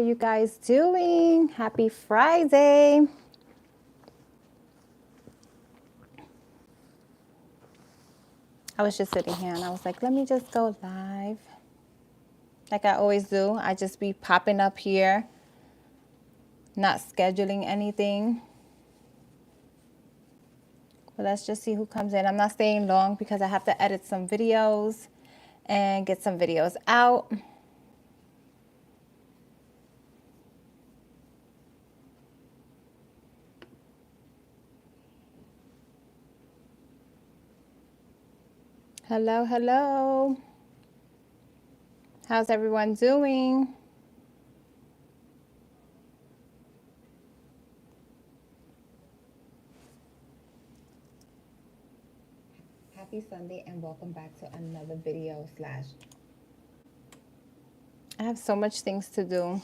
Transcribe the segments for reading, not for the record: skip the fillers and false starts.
you guys doing? Happy Friday. I was just sitting here and I was like, let me just go live. Like I always do. I just be popping up here, not scheduling anything. But let's just see who comes in. I'm not staying long because I have to edit some videos and get some videos out. Hello, hello. How's everyone doing? Happy Sunday and welcome back to another video slash. I have so much things to do.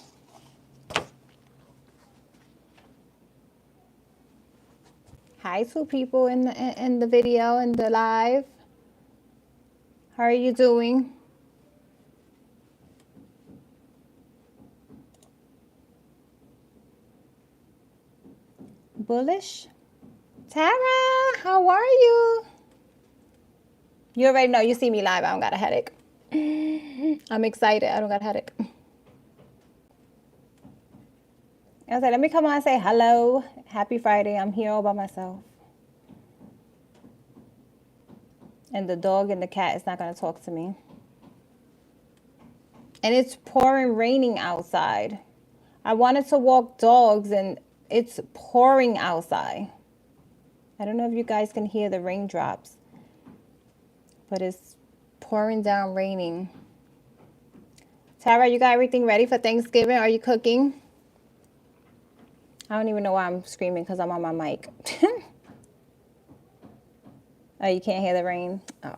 Hi to people in the video and the live. How are you doing? Bullish? Tara, how are you? You already know. You see me live. I don't got a headache. I'm excited. I don't got a headache. I was like, let me come on and say hello. Happy Friday. I'm here all by myself. And the dog and the cat is not going to talk to me. And it's pouring raining outside. I wanted to walk dogs and it's pouring outside. I don't know if you guys can hear the raindrops, but it's pouring down raining. Tara, you got everything ready for Thanksgiving? Are you cooking? I don't even know why I'm screaming because I'm on my mic. Oh, you can't hear the rain? Oh.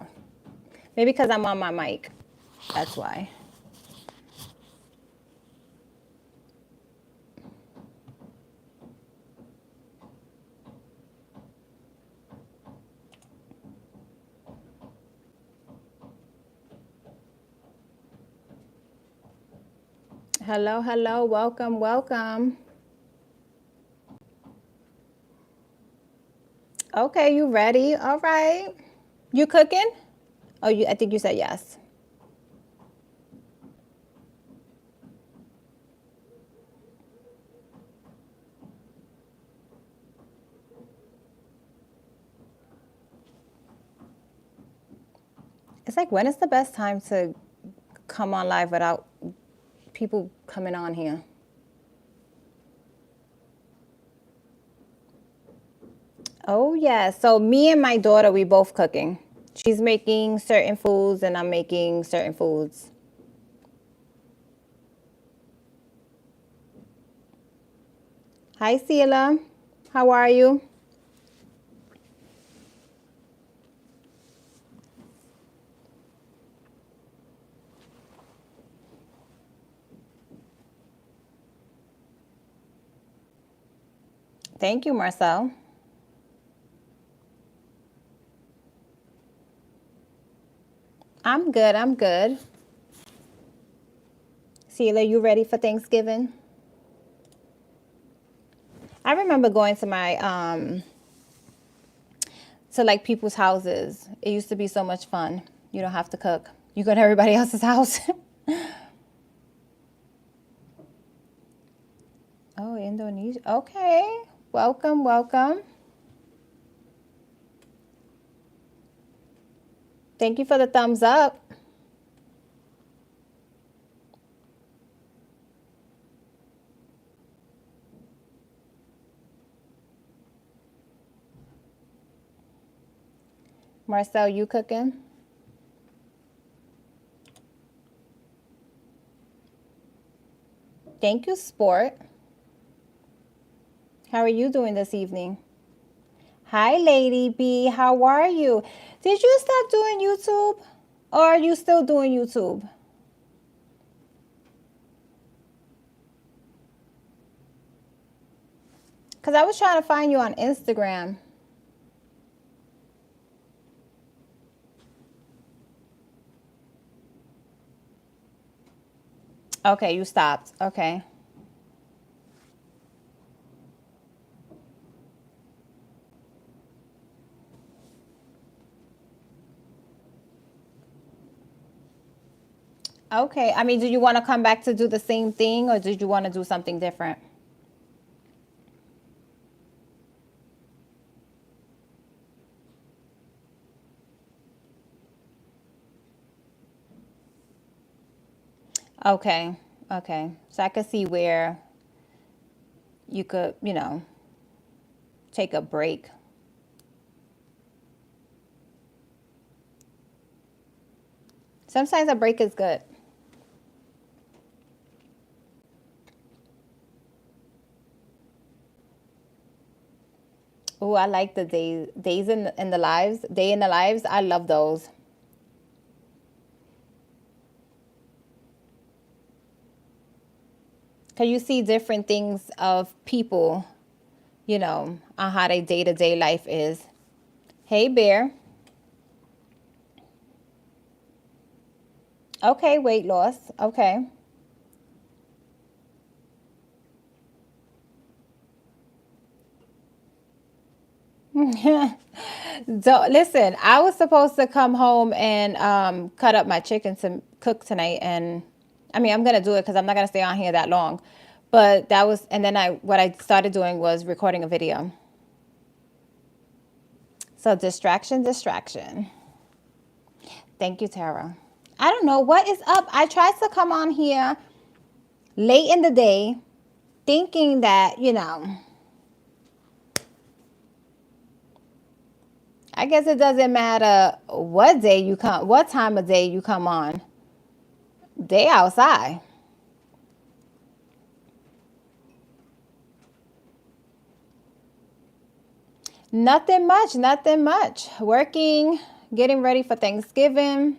Maybe because I'm on my mic. That's why. Hello, hello. Welcome, welcome. Okay, you ready? All right. You cooking? Oh, I think you said yes. It's like, when is the best time to come on live without people coming on here? Oh, yeah. So me and my daughter, we both cooking. She's making certain foods and I'm making certain foods. Hi, Sila. How are you? Thank you, Marcel. I'm good. I'm good. Sila, you ready for Thanksgiving? I remember going to my to like people's houses. It used to be so much fun. You don't have to cook. You go to everybody else's house. Oh, Indonesia. Okay. Welcome, welcome. Thank you for the thumbs up. Marcel, you cooking? Thank you, Sport. How are you doing this evening? Hi, Lady B. How are you? Did you stop doing YouTube? Or are you still doing YouTube? Because I was trying to find you on Instagram. Okay, you stopped. Okay. Okay. I mean, do you want to come back to do the same thing or did you want to do something different? Okay. Okay. So I could see where you could, take a break. Sometimes a break is good. Oh, I like the days in the lives, day in the lives. I love those. Cause you see different things of people, on how their day to day life is. Hey, Bear. Okay, weight loss. Okay. So listen, I was supposed to come home and cut up my chicken to cook tonight, and I mean I'm gonna do it because I'm not gonna stay on here that long. But that was, and then what I started doing was recording a video. So distraction, distraction. Thank you, Tara. I don't know what is up. I tried to come on here late in the day, thinking that I guess it doesn't matter what day you come, what time of day you come on. They outside. Nothing much, nothing much. Working, getting ready for Thanksgiving.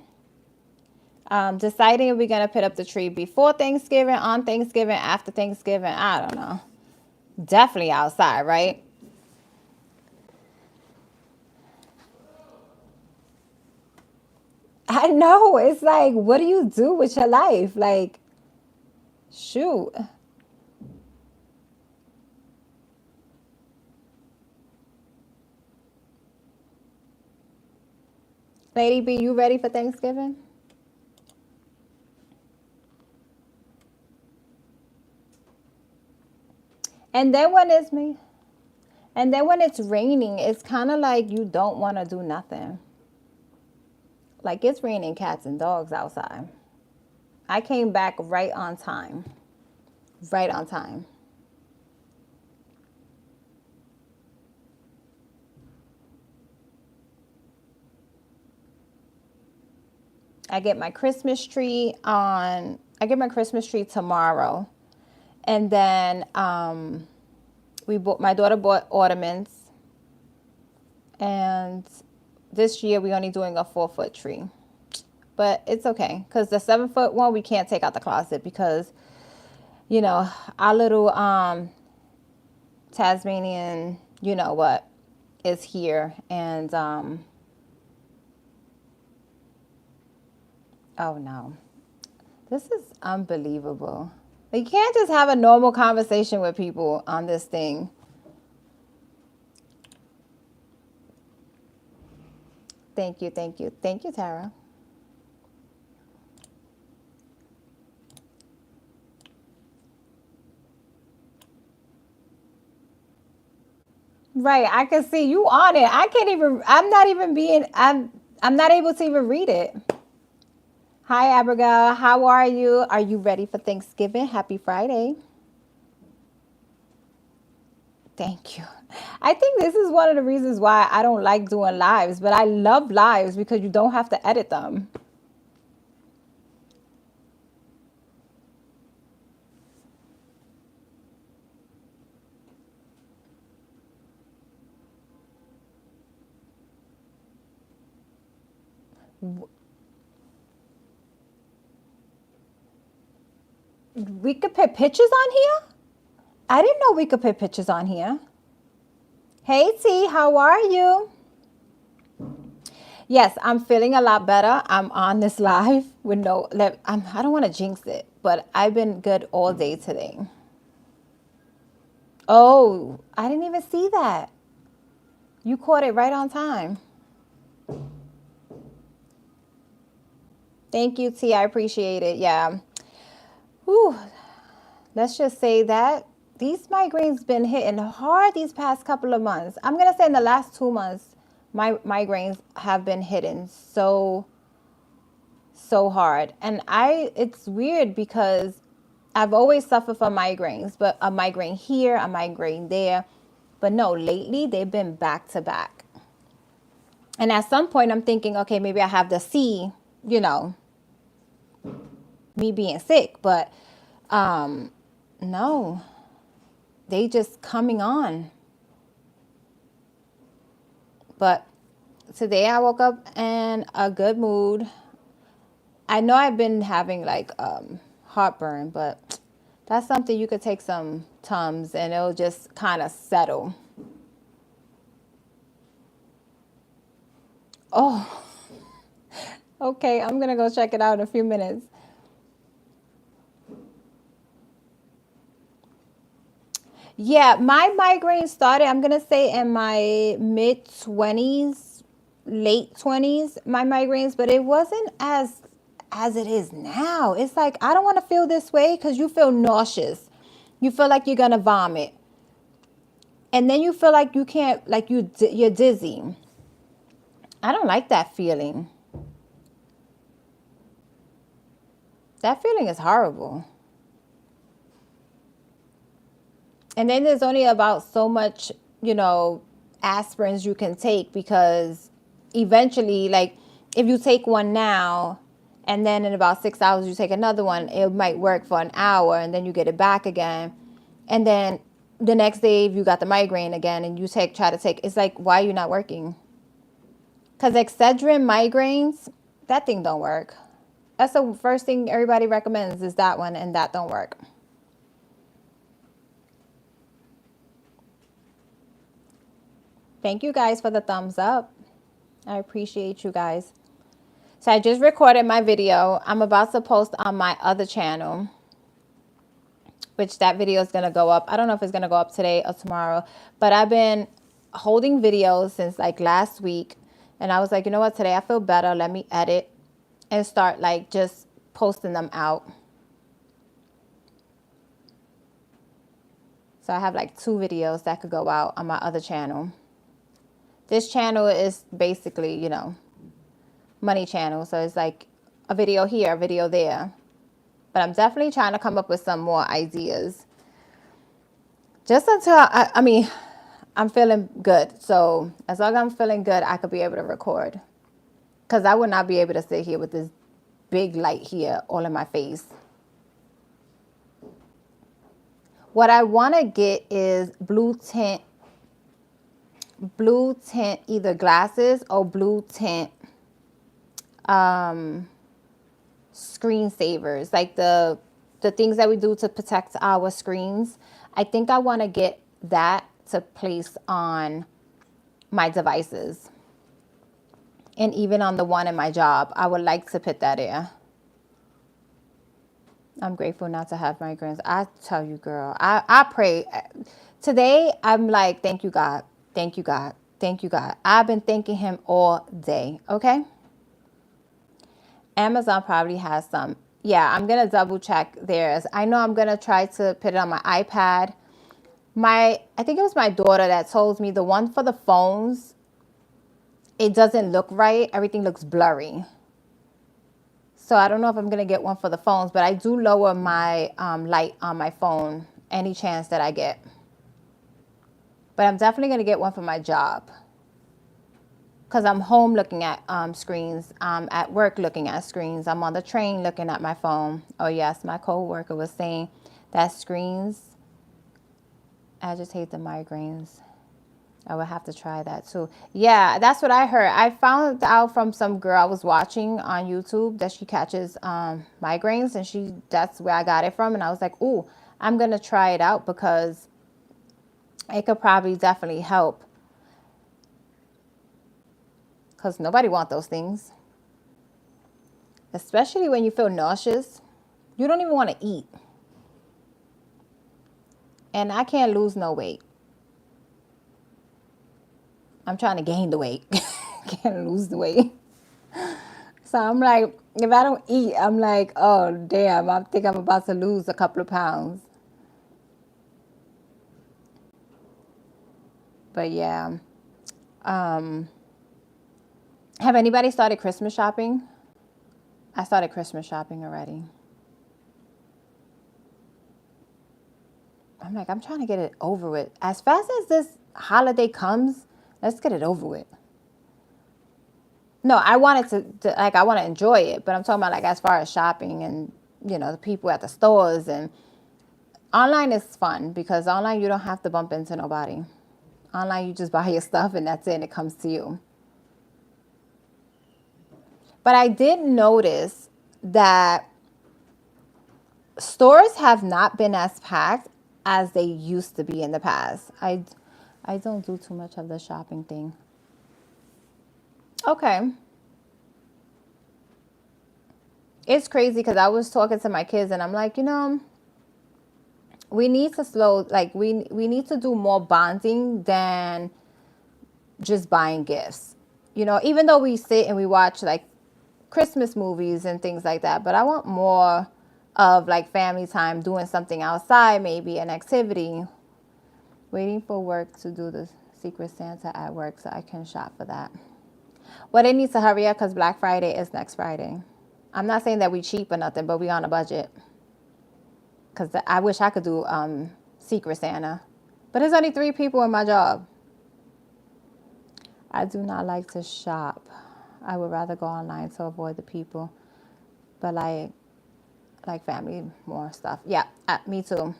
Deciding if we're gonna put up the tree before Thanksgiving, on Thanksgiving, after Thanksgiving. I don't know. Definitely outside, right? I know. It's like, what do you do with your life? Like, shoot. Lady B, you ready for Thanksgiving? And then when it's me, and then when it's raining, it's kind of like you don't want to do nothing. Like it's raining cats and dogs outside. I came back right on time. Right on time. I get my Christmas tree tomorrow. And then my daughter bought ornaments, and this year we're only doing a 4 foot tree. But it's okay because the 7 foot one we can't take out the closet because you know our little Tasmanian, what, is here, and oh no, this is unbelievable. You can't just have a normal conversation with people on this thing. Thank you, thank you, thank you, Tara. Right, I can see you on it. I can't even. I'm not even being. I'm not able to even read it. Hi, Abigail. How are you? Are you ready for Thanksgiving? Happy Friday. Thank you. I think this is one of the reasons why I don't like doing lives, but I love lives because you don't have to edit them. We could put pictures on here? I didn't know we could put pictures on here. Hey T, how are you? Yes, I'm feeling a lot better. I'm on this live with I don't want to jinx it, but I've been good all day today. Oh, I didn't even see that. You caught it right on time. Thank you, T. I appreciate it. Yeah. Whew. Let's just say that these migraines been hitting hard these past couple of months. I'm gonna say in the last 2 months, my migraines have been hitting so hard. And it's weird because I've always suffered from migraines, but a migraine here, a migraine there. But no, lately they've been back to back. And at some point I'm thinking, okay, maybe I have the C, you know, me being sick, but no, they just coming on. But today I woke up in a good mood. I know I've been having like heartburn, but that's something you could take some Tums and it'll just kind of settle. Oh, okay, I'm gonna go check it out in a few minutes. Yeah, my migraine started, I'm gonna say in my mid 20s, late 20s, my migraines, but it wasn't as it is now. It's like I don't want to feel this way because you feel nauseous. You feel like you're gonna vomit. And then you feel like you can't, like you're dizzy. I don't like that feeling. That feeling is horrible. And then there's only about so much, aspirins you can take because eventually, like, if you take one now and then in about 6 hours you take another one, it might work for an hour and then you get it back again. And then the next day you got the migraine again and you try to take, it's like, why are you not working? Because Excedrin migraines, that thing don't work. That's the first thing everybody recommends is that one, and that don't work. Thank you guys for the thumbs up. I appreciate you guys. So I just recorded my video. I'm about to post on my other channel, which that video is going to go up. I don't know if it's going to go up today or tomorrow, but I've been holding videos since like last week. And I was like, you know what? Today I feel better. Let me edit and start like just posting them out. So I have like 2 videos that could go out on my other channel. This channel is basically, money channel. So it's like a video here, a video there. But I'm definitely trying to come up with some more ideas. Just until, I'm feeling good. So as long as I'm feeling good, I could be able to record. Because I would not be able to sit here with this big light here all in my face. What I want to get is blue tint either glasses or blue tint screensavers, like the things that we do to protect our screens. I think I want to get that to place on my devices and even on the one in my job. I would like to put that there. I'm grateful not to have migraines. I tell you, girl, I pray. Today, I'm like, thank you, God. Thank you, God. Thank you, God. I've been thanking him all day, okay? Amazon probably has some. Yeah, I'm going to double check theirs. I know I'm going to try to put it on my iPad. I think it was my daughter that told me the one for the phones, it doesn't look right. Everything looks blurry. So I don't know if I'm going to get one for the phones, but I do lower my light on my phone any chance that I get. But I'm definitely going to get one for my job. Because I'm home looking at screens. I'm at work looking at screens. I'm on the train looking at my phone. Oh, yes, my coworker was saying that screens agitate the migraines. I would have to try that too. Yeah, that's what I heard. I found out from some girl I was watching on YouTube that she catches migraines, and that's where I got it from. And I was like, ooh, I'm going to try it out because it could probably definitely help. Because nobody wants those things. Especially when you feel nauseous. You don't even want to eat. And I can't lose no weight. I'm trying to gain the weight. Can't lose the weight. So I'm like, If I don't eat, I'm like, oh damn, I think I'm about to lose a couple of pounds. But yeah. Um, have anybody started Christmas shopping? I started Christmas shopping already. I'm like, I'm trying to get it over with. As fast as this holiday comes, let's get it over with. No, I wanted to like I want to enjoy it, but I'm talking about like as far as shopping and the people at the stores and online is fun because online you don't have to bump into nobody. Online you just buy your stuff and that's it, and it comes to you. But I did notice that stores have not been as packed as they used to be in the past. I don't do too much of the shopping thing. Okay. It's crazy because I was talking to my kids and I'm like, we need to we need to do more bonding than just buying gifts. Even though we sit and we watch like Christmas movies and things like that, but I want more of like family time, doing something outside, maybe an activity. Waiting for work to do the Secret Santa at work so I can shop for that. Well, they need to hurry up because Black Friday is next Friday. I'm not saying that we cheap or nothing, but we on a budget. Because I wish I could do Secret Santa. But there's only 3 people in my job. I do not like to shop. I would rather go online to avoid the people. But like family, more stuff. Yeah, me too.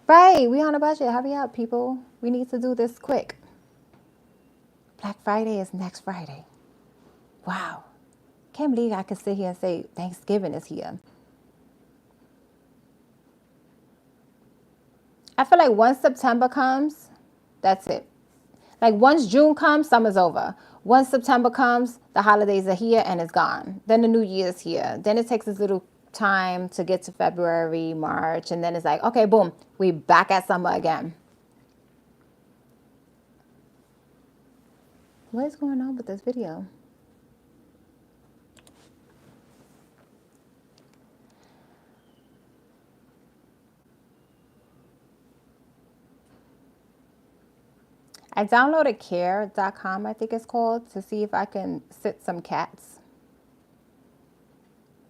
Right, we on a budget. Hurry up, people. We need to do this quick. Black Friday is next Friday. Wow. Can't believe I could sit here and say Thanksgiving is here. I feel like once September comes, that's it. Like once June comes, summer's over. Once September comes, the holidays are here and it's gone. Then the New Year's here. Then it takes us a little time to get to February, March, and then it's like, okay, boom, we back at summer again. What is going on with this video? I downloaded care.com, I think it's called, to see if I can sit some cats.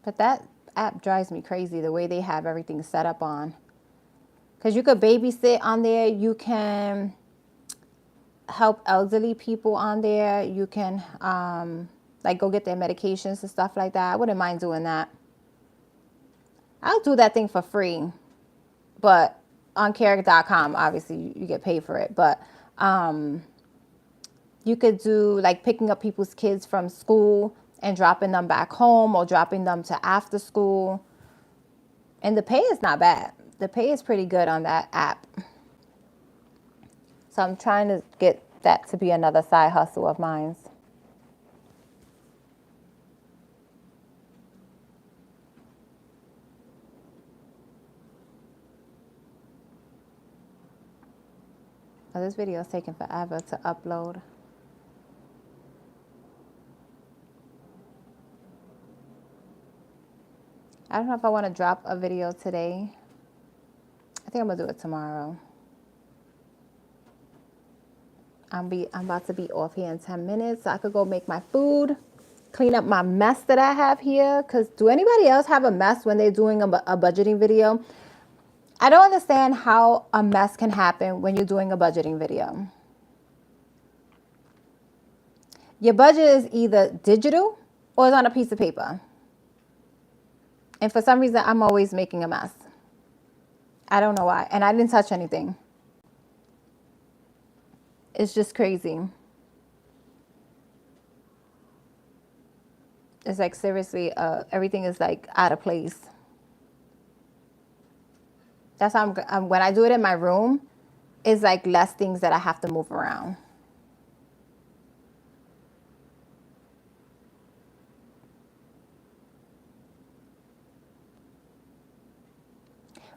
But that app drives me crazy the way they have everything set up on. Because you could babysit on there. You can help elderly people on there. You can like go get their medications and stuff like that. I wouldn't mind doing that. I'll do that thing for free. But on care.com, obviously you get paid for it. But you could do like picking up people's kids from school and dropping them back home or dropping them to after school. And the pay is not bad. The pay is pretty good on that app. So I'm trying to get that to be another side hustle of mine. Oh, this video is taking forever to upload. I don't know if I want to drop a video today. I think I'm going to do it tomorrow. I'm about to be off here in 10 minutes so I could go make my food, clean up my mess that I have here. Because do anybody else have a mess when they're doing a budgeting video? I don't understand how a mess can happen when you're doing a budgeting video. Your budget is either digital or it's on a piece of paper. And for some reason, I'm always making a mess. I don't know why. And I didn't touch anything. It's just crazy. It's like seriously, everything is like out of place. That's how when I do it in my room, it's like less things that I have to move around.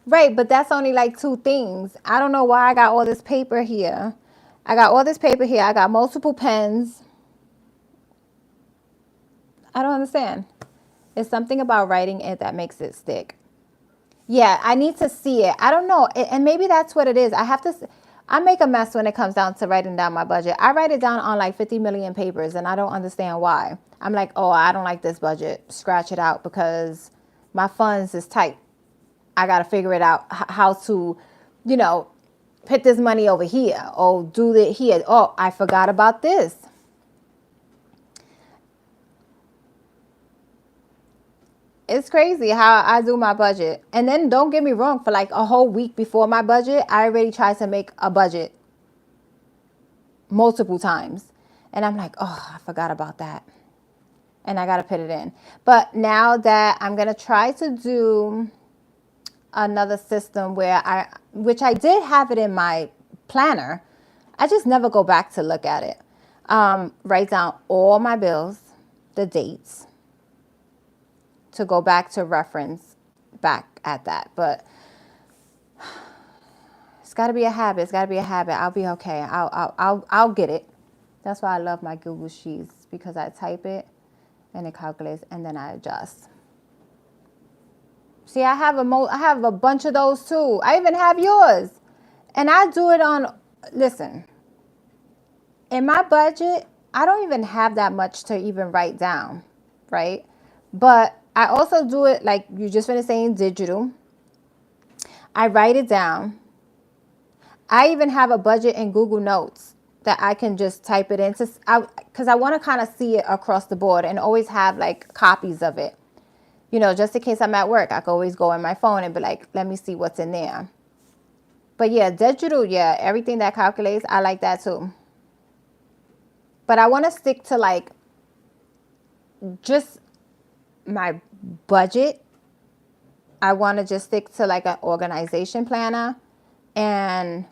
Right, but that's only like 2 things. I don't know why I got all this paper here. I got multiple pens. I don't understand. It's something about writing it that makes it stick. Yeah, I need to see it. I don't know. And maybe that's what it is. I make a mess when it comes down to writing down my budget. I write it down on like 50 million papers and I don't understand why. I'm like, oh, I don't like this budget. Scratch it out because my funds is tight. I got to figure it out how to, you know, put this money over here. Oh, do it here. Oh, I forgot about this. It's crazy how I do my budget. And then don't get me wrong, for like a whole week before my budget, I already tried to make a budget multiple times. And I'm like, oh, I forgot about that. And I got to put it in. But now that I'm going to try to do another system which I did have it in my planner. I just never go back to look at it. Write down all my bills, the dates, to go back to reference back at that. But it's got to be a habit. It's got to be a habit. I'll be okay. I'll get it. That's why I love my Google Sheets, because I type it and it calculates and then I adjust. See, I have a bunch of those too. I even have yours. And I do it on, listen, in my budget, I don't even have that much to even write down, right? But I also do it like you just finished saying, digital. I write it down. I even have a budget in Google Notes that I can just type it in because I want to kind of see it across the board and always have like copies of it. You know, just in case I'm at work, I can always go in my phone and be like, let me see what's in there. But yeah, digital, yeah, everything that calculates, I like that too. But I want to stick to like just my budget. I want to just stick to like an organization planner. And,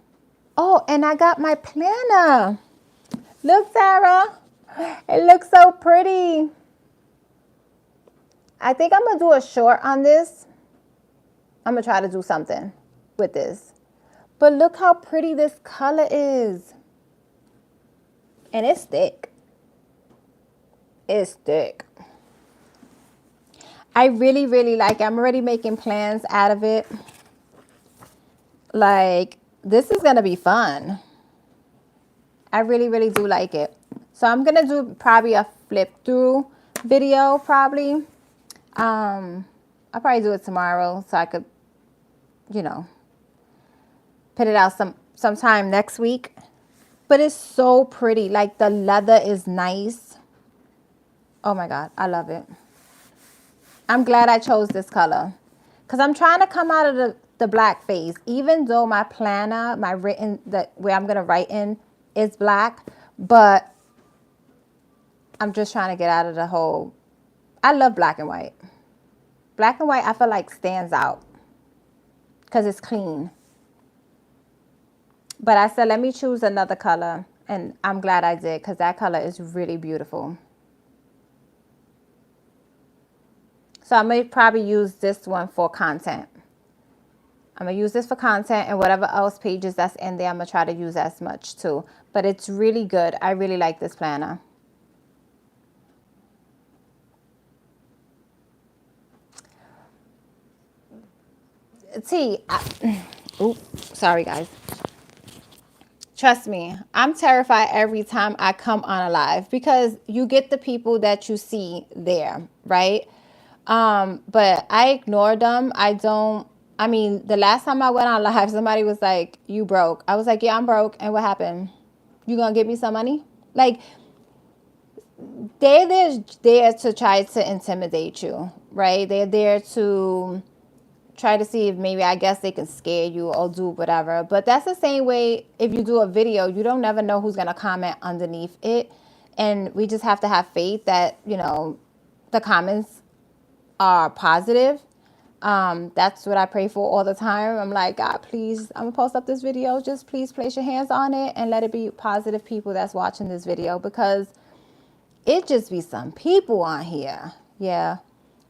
oh, and I got my planner. Look, Sarah, it looks so pretty. I think I'm going to do a short on this. I'm going to try to do something with this. But look how pretty this color is. And it's thick. It's thick. I really, really like it. I'm already making plans out of it. Like, this is going to be fun. I really, really do like it. So I'm going to do probably a flip through video probably. I'll probably do it tomorrow so I could, you know, put it out sometime next week. But it's so pretty. Like, the leather is nice. Oh my God, I love it. I'm glad I chose this color because I'm trying to come out of the black phase. Even though my planner, where I'm going to write in is black, but I'm just trying to get out of the whole, I love black and white. Black and white, I feel like stands out because it's clean. But I said, let me choose another color. And I'm glad I did because that color is really beautiful. So I may probably use this one for content. I'm going to use this for content, and whatever else pages that's in there, I'm going to try to use as much too. But it's really good. I really like this planner. Sorry guys. Trust me, I'm terrified every time I come on a live because you get the people that you see there, right? But I ignore them. The last time I went on live, somebody was like, you broke. I was like, yeah, I'm broke. And what happened? You gonna give me some money? Like, they're there to try to intimidate you, right? They're there to try to see if maybe, I guess, they can scare you or do whatever. But that's the same way if you do a video, you don't never know who's going to comment underneath it. And we just have to have faith that, you know, the comments are positive. That's what I pray for all the time. I'm like, God, please, I'm gonna post up this video. Just please place your hands on it and let it be positive people that's watching this video, because it just be some people on here. Yeah.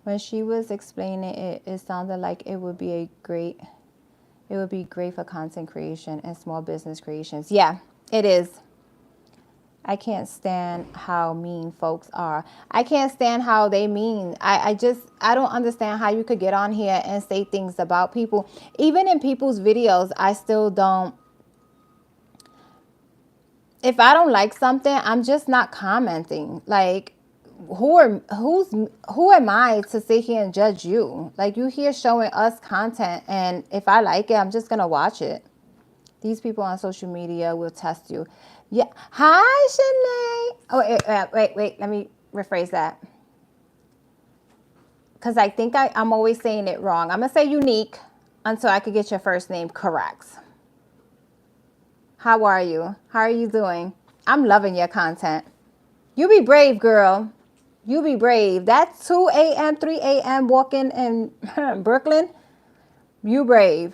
When she was explaining it, it sounded like it would be great for content creation and small business creations. Yeah, it is. I can't stand how mean folks are. I can't stand how they mean. I don't understand how you could get on here and say things about people. Even in people's videos, I still don't. If I don't like something, I'm just not commenting. Like, who am I to sit here and judge you? Like, you here showing us content, and if I like it, I'm just gonna watch it. These people on social media will test you. Yeah. Hi, Shanae. Oh, wait. Let me rephrase that. Because I think I'm always saying it wrong. I'm going to say unique until I could get your first name correct. How are you? How are you doing? I'm loving your content. You be brave, girl. You be brave. That 2 a.m., 3 a.m. walking in Brooklyn, you brave.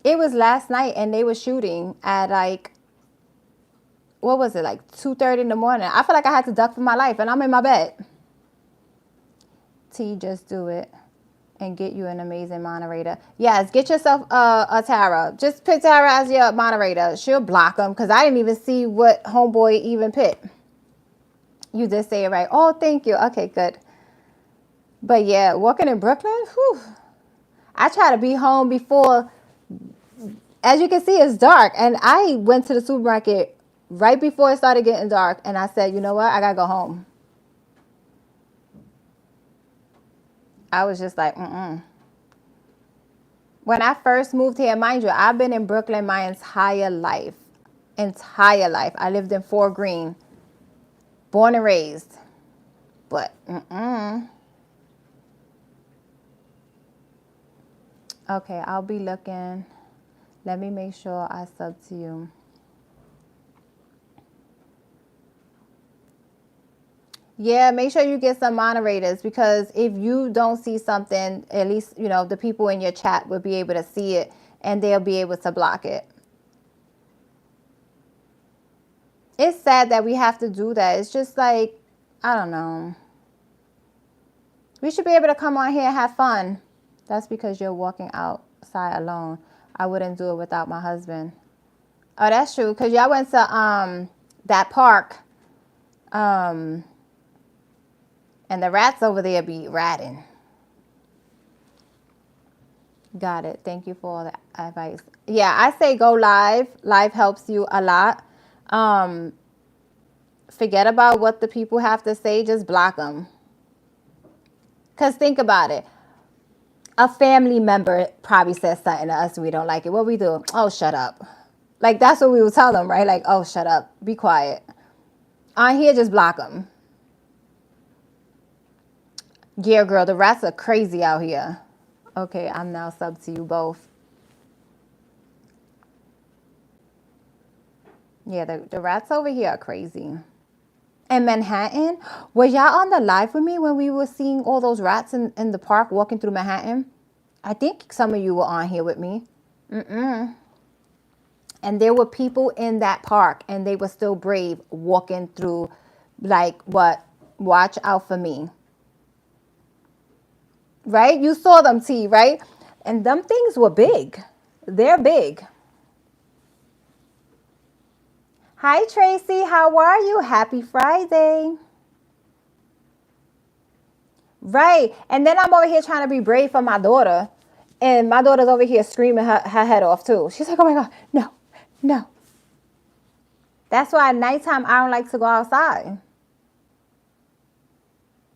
It was last night and they were shooting at like, what was it, like 2:30 in the morning. I feel like I had to duck for my life and I'm in my bed. T, just do it and get you an amazing moderator. Yes, get yourself a Tara. Just pick Tara as your moderator. She'll block them because I didn't even see what homeboy even picked. You did say it right. Oh, thank you. Okay, good. But yeah, walking in Brooklyn, whew, I try to be home before, as you can see, it's dark. And I went to the supermarket right before it started getting dark. And I said, you know what? I got to go home. I was just like, When I first moved here, mind you, I've been in Brooklyn my entire life. I lived in Fort Greene, born and raised. But, Okay, I'll be looking. Let me make sure I sub to you. Yeah, make sure you get some moderators because if you don't see something, at least, the people in your chat will be able to see it and they'll be able to block it. It's sad that we have to do that. It's just like, I don't know. We should be able to come on here and have fun. That's because you're walking outside alone. I wouldn't do it without my husband. Oh, that's true. Because y'all went to that park. And the rats over there be ratting. Got it. Thank you for all the advice. Yeah, I say go live. Live helps you a lot. Forget about what the people have to say. Just block them. Because think about it. A family member probably says something to us and we don't like it. What we do? Oh, shut up. Like, that's what we would tell them, right? Like, oh, shut up. Be quiet. On here, just block them. Yeah, girl, the rats are crazy out here. Okay, I'm now sub to you both. Yeah, the rats over here are crazy. In Manhattan, were y'all on the live with me when we were seeing all those rats in the park walking through Manhattan? I think some of you were on here with me. And there were people in that park and they were still brave walking through, like, what? Watch out for me. Right? You saw them, T, right? And them things were big. They're big. Hi, Tracy. How are you? Happy Friday. Right. And then I'm over here trying to be brave for my daughter. And my daughter's over here screaming her head off, too. She's like, oh, my God. No, no. That's why at nighttime, I don't like to go outside.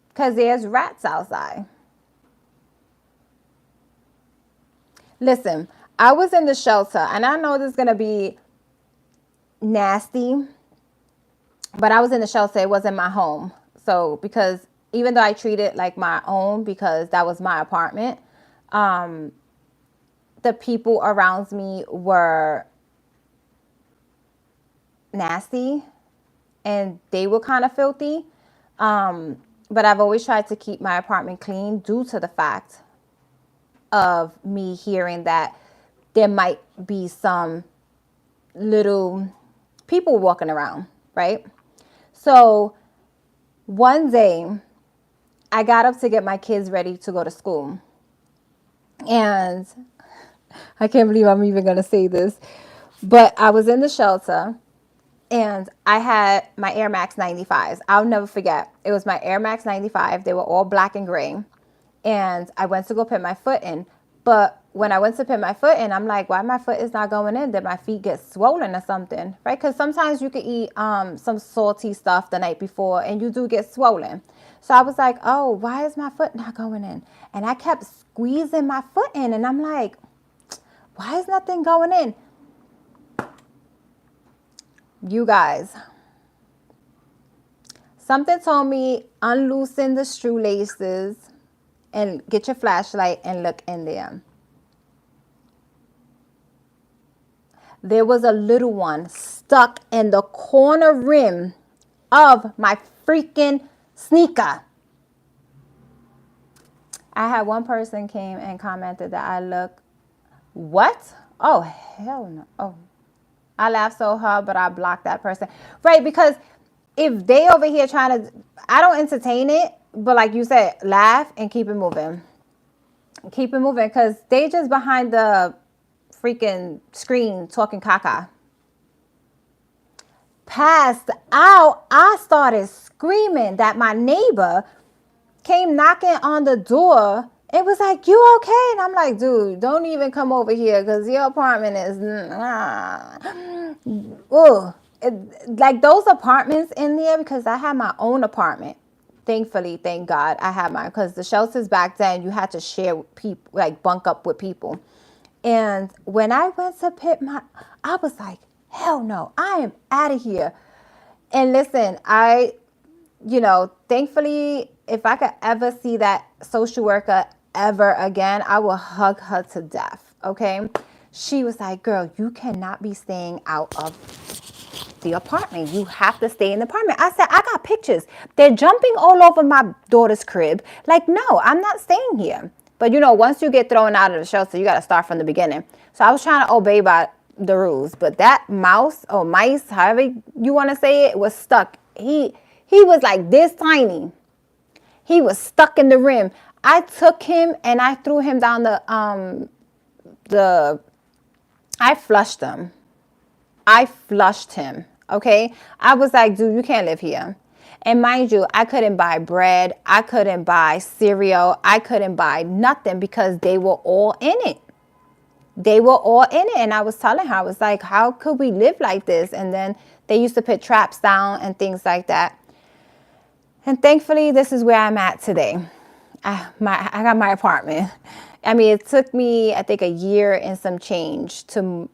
Because there's rats outside. Listen, I was in the shelter. And I know this is going to be nasty, but I was in the shelter. It wasn't my home. So because even though I treat it like my own because that was my apartment, the people around me were nasty and they were kind of filthy. But I've always tried to keep my apartment clean due to the fact of me hearing that there might be some little people walking around, right? So one day I got up to get my kids ready to go to school. And I can't believe I'm even going to say this, but I was in the shelter And I had my Air Max 95s. I'll never forget. It was my Air Max 95. They were all black and gray. And I went to go put my foot in. But when I went to put my foot in, I'm like, why my foot is not going in? Did my feet get swollen or something? Right? Because sometimes you could eat some salty stuff the night before and you do get swollen. So I was like, oh, why is my foot not going in? And I kept squeezing my foot in. And I'm like, why is nothing going in? You guys, something told me unloosen the shoelaces and get your flashlight and look in there. There was a little one stuck in the corner rim of my freaking sneaker. I had one person came and commented that I look, what? Oh, hell no. Oh, I laughed so hard, but I blocked that person. Right, because if they over here trying to, I don't entertain it, but like you said, laugh and keep it moving. Keep it moving, because they just behind the freaking screen talking caca. Passed out, I started screaming that my neighbor came knocking on the door. It was like, you okay? And I'm like, dude, don't even come over here because your apartment is, like those apartments in there, because I had my own apartment. Thankfully, thank God I had mine, because the shelters back then, you had to share people, like bunk up with people. And when I went to pit I was like, hell no, I am out of here. And listen, thankfully, if I could ever see that social worker ever again, I will hug her to death. Okay. She was like, girl, you cannot be staying out of the apartment. You have to stay in the apartment. I said, I got pictures. They're jumping all over my daughter's crib. Like, no, I'm not staying here. But once you get thrown out of the shelter, you got to start from the beginning. So I was trying to obey by the rules, but that mouse or mice, however you want to say it, was stuck. He was like this tiny. He was stuck in the rim. I took him and I threw him down I flushed him. I flushed him. Okay. I was like, dude, you can't live here. And mind you, I couldn't buy bread. I couldn't buy cereal. I couldn't buy nothing because they were all in it. They were all in it. And I was telling her, I was like, how could we live like this? And then they used to put traps down and things like that. And thankfully, this is where I'm at today. I got my apartment. I mean, it took me, I think, a year and some change to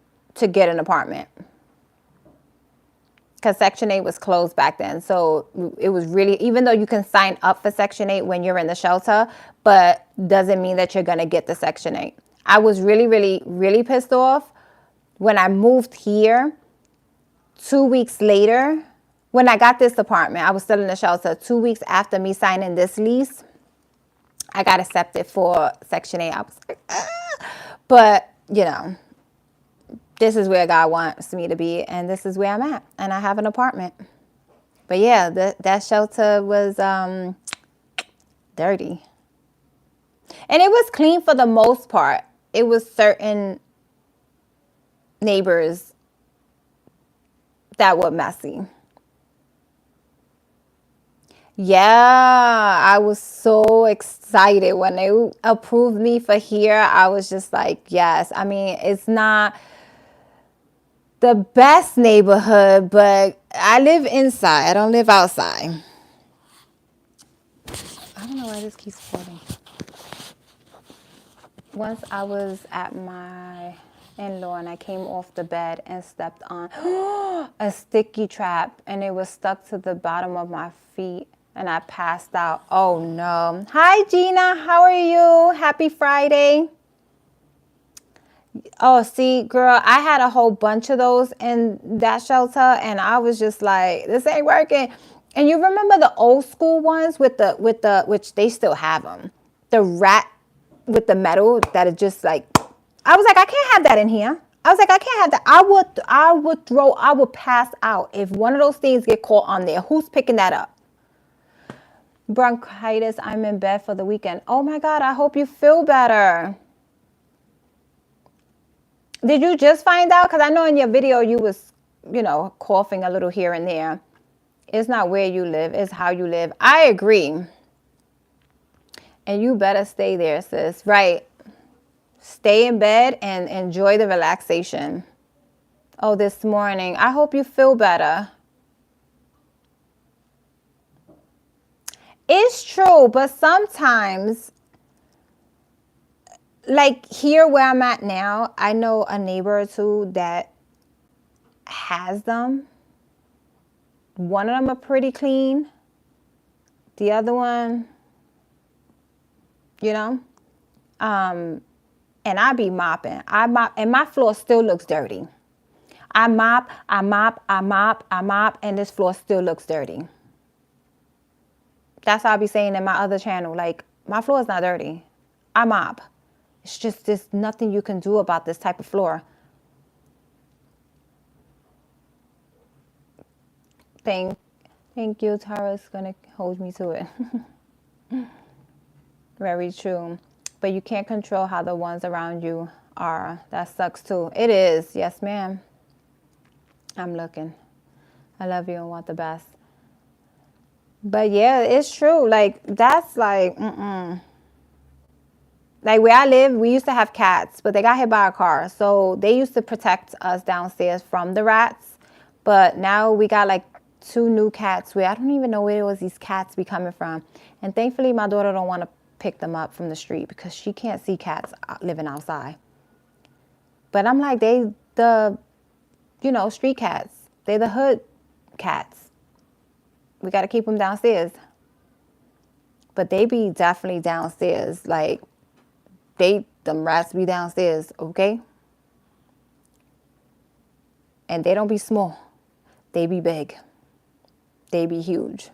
get an apartment. Because Section 8 was closed back then. So it was really, even though you can sign up for Section 8 when you're in the shelter, but doesn't mean that you're going to get the Section 8. I was really, really, really pissed off when I moved here 2 weeks later. When I got this apartment, I was still in the shelter. 2 weeks after me signing this lease, I got accepted for Section 8. I was like, ah. But, this is where God wants me to be, and this is where I'm at, and I have an apartment. But yeah, that shelter was dirty. And it was clean for the most part. It was certain neighbors that were messy. Yeah, I was so excited when they approved me for here. I was just like, yes. I mean, it's not the best neighborhood, but I live inside. I don't live outside. I don't know why this keeps flooding. Once I was at my in-law and I came off the bed and stepped on a sticky trap, and it was stuck to the bottom of my feet and I passed out. Oh no. Hi Gina, how are you? Happy Friday. Oh, see, girl, I had a whole bunch of those in that shelter, and I was just like, this ain't working. And you remember the old school ones with the which they still have them, the rat with the metal that is just like, I was like, I can't have that in here. I was like, I can't have that. I would pass out if one of those things get caught on there. Who's picking that up? Bronchitis, I'm in bed for the weekend. Oh my God, I hope you feel better. Did you just find out? Because I know in your video you was you know, coughing a little here and there. It's not where you live, it's how you live. I agree. And you better stay there, sis. Right. Stay in bed and enjoy the relaxation. Oh, this morning. I hope you feel better. It's true, but sometimes, like here where I'm at now, I know a neighbor or two that has them. One of them are pretty clean. The other one, you know, and I be mopping. I mop, and my floor still looks dirty. I mop, and this floor still looks dirty. That's how I be saying in my other channel, like, my floor is not dirty. I mop. It's just there's nothing you can do about this type of floor. Thank you. Tara's gonna hold me to it. Very true. But you can't control how the ones around you are. That sucks too. It is. Yes, ma'am. I'm looking. I love you and want the best. But yeah, it's true. Like, that's like, Like where I live, we used to have cats, but they got hit by a car. So they used to protect us downstairs from the rats. But now we got like 2 new cats where I don't even know where these cats be coming from. And thankfully my daughter don't want to pick them up from the street because she can't see cats living outside. But I'm like, they the, you know, street cats. They the hood cats. We got to keep them downstairs. But they be definitely downstairs. Like, them rats be downstairs, okay? And they don't be small. They be big. They be huge.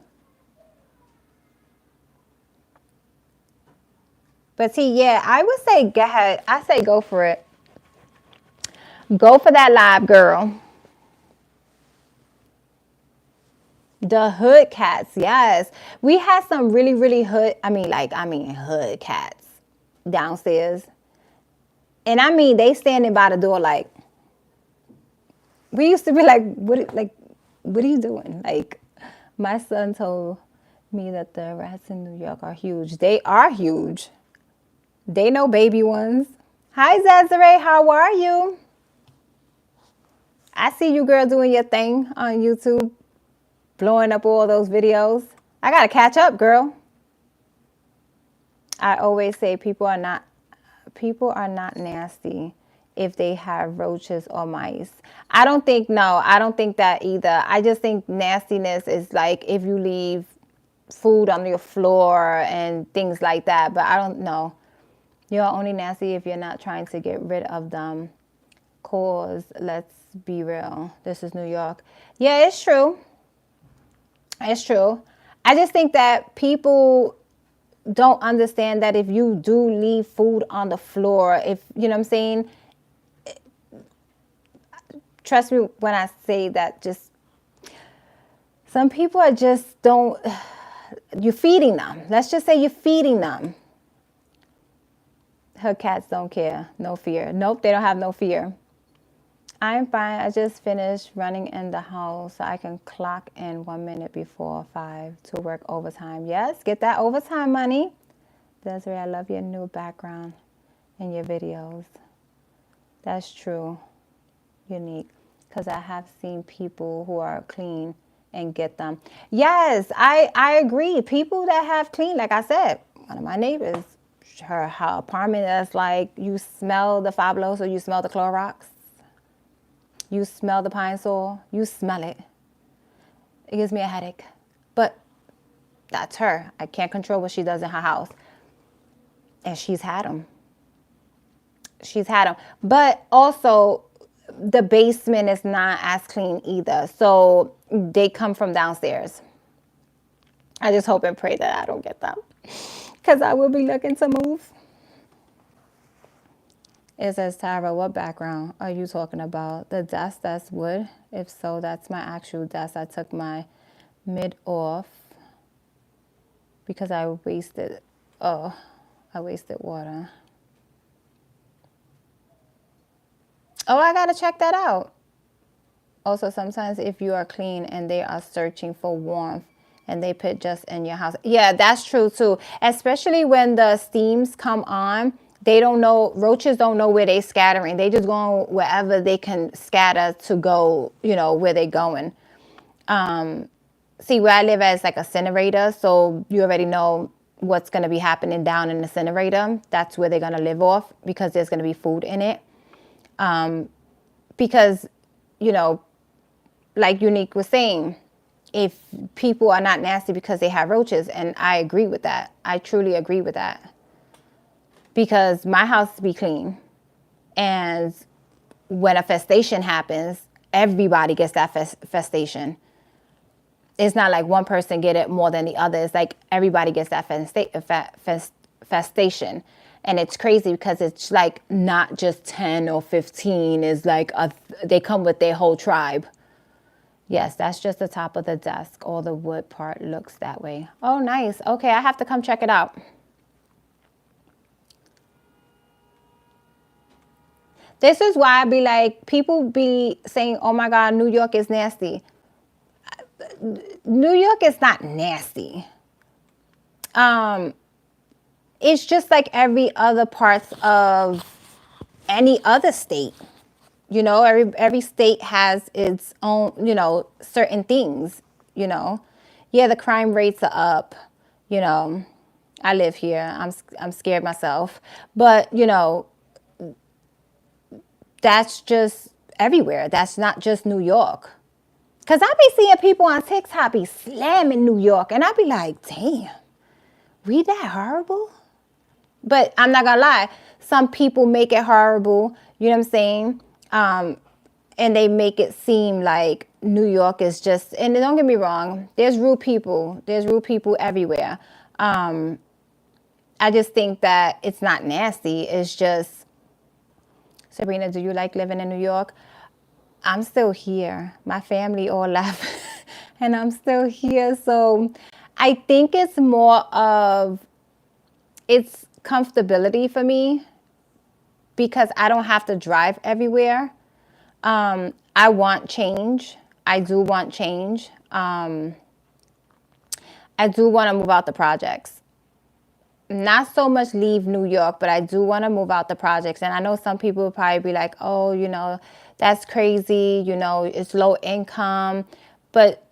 But see, yeah, I would say go ahead. I say go for it. Go for that live, girl. The hood cats, yes. We had some really, really hood, hood cats downstairs. And I mean, they standing by the door like, we used to be like, what are you doing? Like, my son told me that the rats in New York are huge. They are huge. They know baby ones. Hi, Zazare, how are you? I see you, girl, doing your thing on YouTube, blowing up all those videos. I gotta catch up, girl. I always say people are not nasty if they have roaches or mice. I don't think that either. I just think nastiness is like if you leave food on your floor and things like that. But I don't know. You're only nasty if you're not trying to get rid of them. Cause let's be real. This is New York. Yeah, it's true. It's true. I just think that people don't understand that if you do leave food on the floor, if you know what I'm saying, trust me when I say that, just some people are just don't, you're feeding them. Let's just say you're feeding them. Her cats don't care. No fear. Nope, they don't have no fear. I'm fine. I just finished running in the house so I can clock in 1 minute before 5 to work overtime. Yes, get that overtime money. Desiree, I love your new background in your videos. That's true. Unique. Because I have seen people who are clean and get them. Yes, I agree. People that have clean, like I said, one of my neighbors, her apartment is like, you smell the Fabuloso, you smell the Clorox, you smell the pine sol, you smell it. It gives me a headache. But that's her. I can't control what she does in her house. And she's had them. She's had them. But also, the basement is not as clean either. So they come from downstairs. I just hope and pray that I don't get them, because I will be looking to move. It says, Tara, what background are you talking about? The desk that's wood? If so, that's my actual desk. I took my mid off because I wasted water. Oh, I gotta check that out. Also, sometimes if you are clean and they are searching for warmth and they put just in your house. Yeah, that's true too. Especially when the steams come on, they don't know, roaches don't know where they scattering. They just go wherever they can scatter to go, where they going. See, where I live as like a incinerator, so you already know what's going to be happening down in the incinerator. That's where they're going to live off because there's going to be food in it. Because, you know, like Unique was saying, if people are not nasty because they have roaches, and I agree with that. I truly agree with that. Because my house be clean. And when a festation happens, everybody gets that festation. It's not like one person get it more than the other. It's like everybody gets that festation. And it's crazy because it's like not just 10 or 15. It's like they come with their whole tribe. Yes, that's just the top of the desk. All the wood part looks that way. Oh, nice. Okay, I have to come check it out. This is why I be like, people be saying, oh my God, New York is nasty. New York is not nasty. It's just like every other parts of any other state. Every state has its own, certain things, Yeah, the crime rates are up, I live here. I'm scared myself. But, that's just everywhere. That's not just New York. Because I be seeing people on TikTok be slamming New York. And I be like, damn, we that horrible? But I'm not going to lie. Some people make it horrible. You know what I'm saying? And they make it seem like New York is just, and don't get me wrong, there's rude people. There's rude people everywhere. I just think that it's not nasty. It's just, Sabrina, do you like living in New York? I'm still here. My family all left and I'm still here. So I think it's more of, it's comfortability for me because I don't have to drive everywhere. I want change. I do want change. I do want to move out the projects. Not so much leave New York, but I do want to move out the projects. And I know some people will probably be like, oh, that's crazy. It's low income. But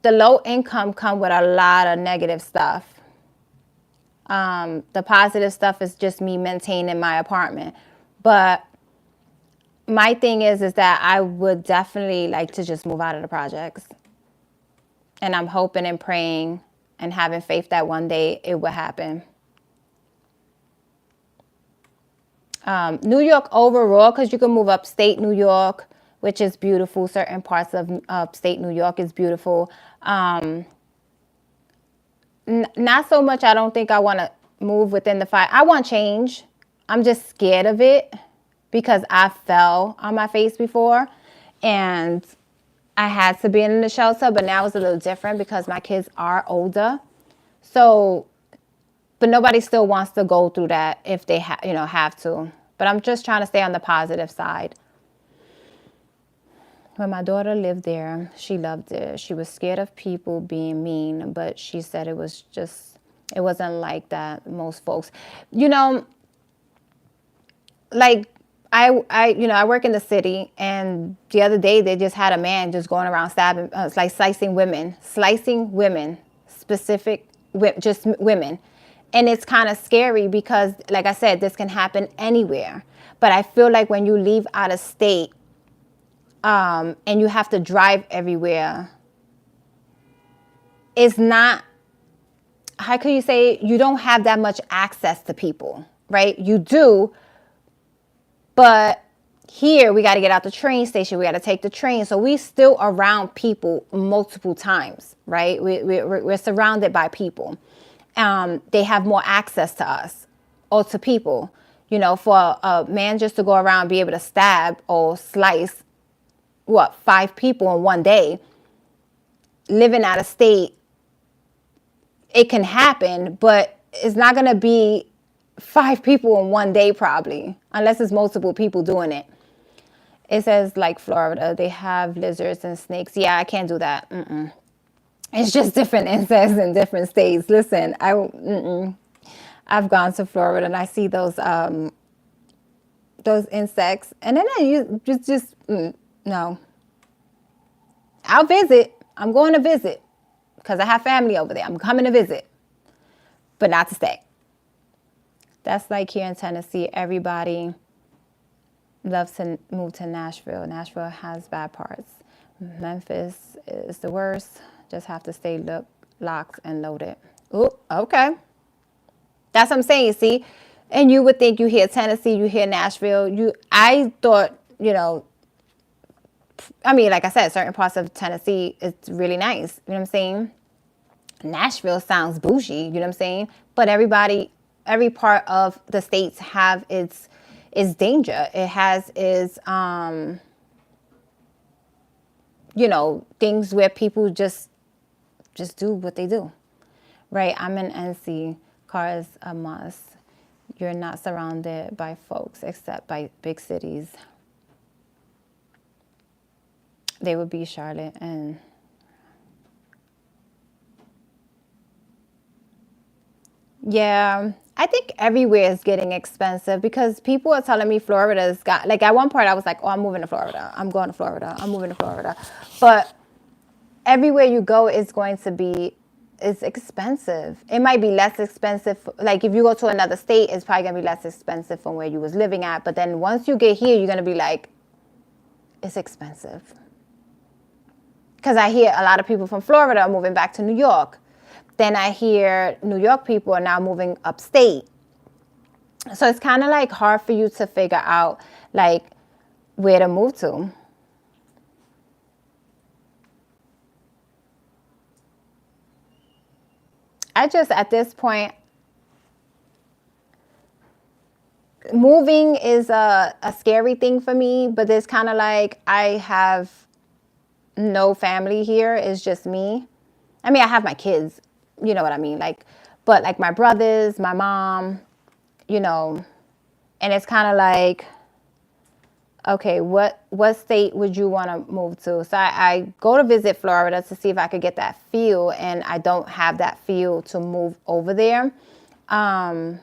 the low income come with a lot of negative stuff. The positive stuff is just me maintaining my apartment. But my thing is that I would definitely like to just move out of the projects. And I'm hoping and praying and having faith that one day it will happen. New York overall, because you can move upstate New York, which is beautiful. Certain parts of upstate New York is beautiful. Not so much. I don't think I want to move within the five. I want change. I'm just scared of it because I fell on my face before and I had to be in the shelter, but now it's a little different because my kids are older. So, but nobody still wants to go through that if they have to. But I'm just trying to stay on the positive side. When my daughter lived there, she loved it. She was scared of people being mean, but she said it wasn't like that, most folks. Like I work in the city, and the other day they just had a man just going around stabbing, like slicing women, just women. And it's kind of scary because, like I said, this can happen anywhere. But I feel like when you leave out of state, and you have to drive everywhere, it's not, how can you say, you don't have that much access to people, right? You do, but here we got to get out the train station. We got to take the train. So we still around people multiple times, right? We're surrounded by people. They have more access to us or to people. For a man just to go around and be able to stab or slice 5 people in one day, living out of state, it can happen, but it's not going to be 5 people in one day probably, unless it's multiple people doing it. It says like Florida, they have lizards and snakes. Yeah, I can't do that. It's just different insects in different states. Listen, I've gone to Florida and I see those insects, and then you just no. I'll visit. I'm going to visit because I have family over there. I'm coming to visit, but not to stay. That's like here in Tennessee. Everybody loves to move to Nashville. Nashville has bad parts. Memphis is the worst. Just have to stay locked and loaded. Oh, okay. That's what I'm saying, see? And you would think you hear Tennessee, you hear Nashville. I thought, I mean, like I said, certain parts of Tennessee, it's really nice. You know what I'm saying? Nashville sounds bougie, you know what I'm saying? But every part of the states have its danger. It has its, things where people just do what they do, right? I'm in NC. Cars a must. You're not surrounded by folks except by big cities. They would be Charlotte and yeah, I think everywhere is getting expensive because people are telling me Florida's got, like at one point I was like, oh, I'm moving to Florida. I'm going to Florida. I'm moving to Florida. But everywhere you go is going to be, it's expensive. It might be less expensive. Like if you go to another state, it's probably going to be less expensive from where you was living at. But then once you get here, you're going to be like, it's expensive. Because I hear a lot of people from Florida are moving back to New York. Then I hear New York people are now moving upstate. So it's kind of like hard for you to figure out like where to move to. I just, at this point, moving is a scary thing for me, but it's kind of like I have no family here. It's just me. I mean, I have my kids, you know what I mean? But like my brothers, my mom, and it's kind of like, okay, what state would you want to move to? So I go to visit Florida to see if I could get that feel, and I don't have that feel to move over there. And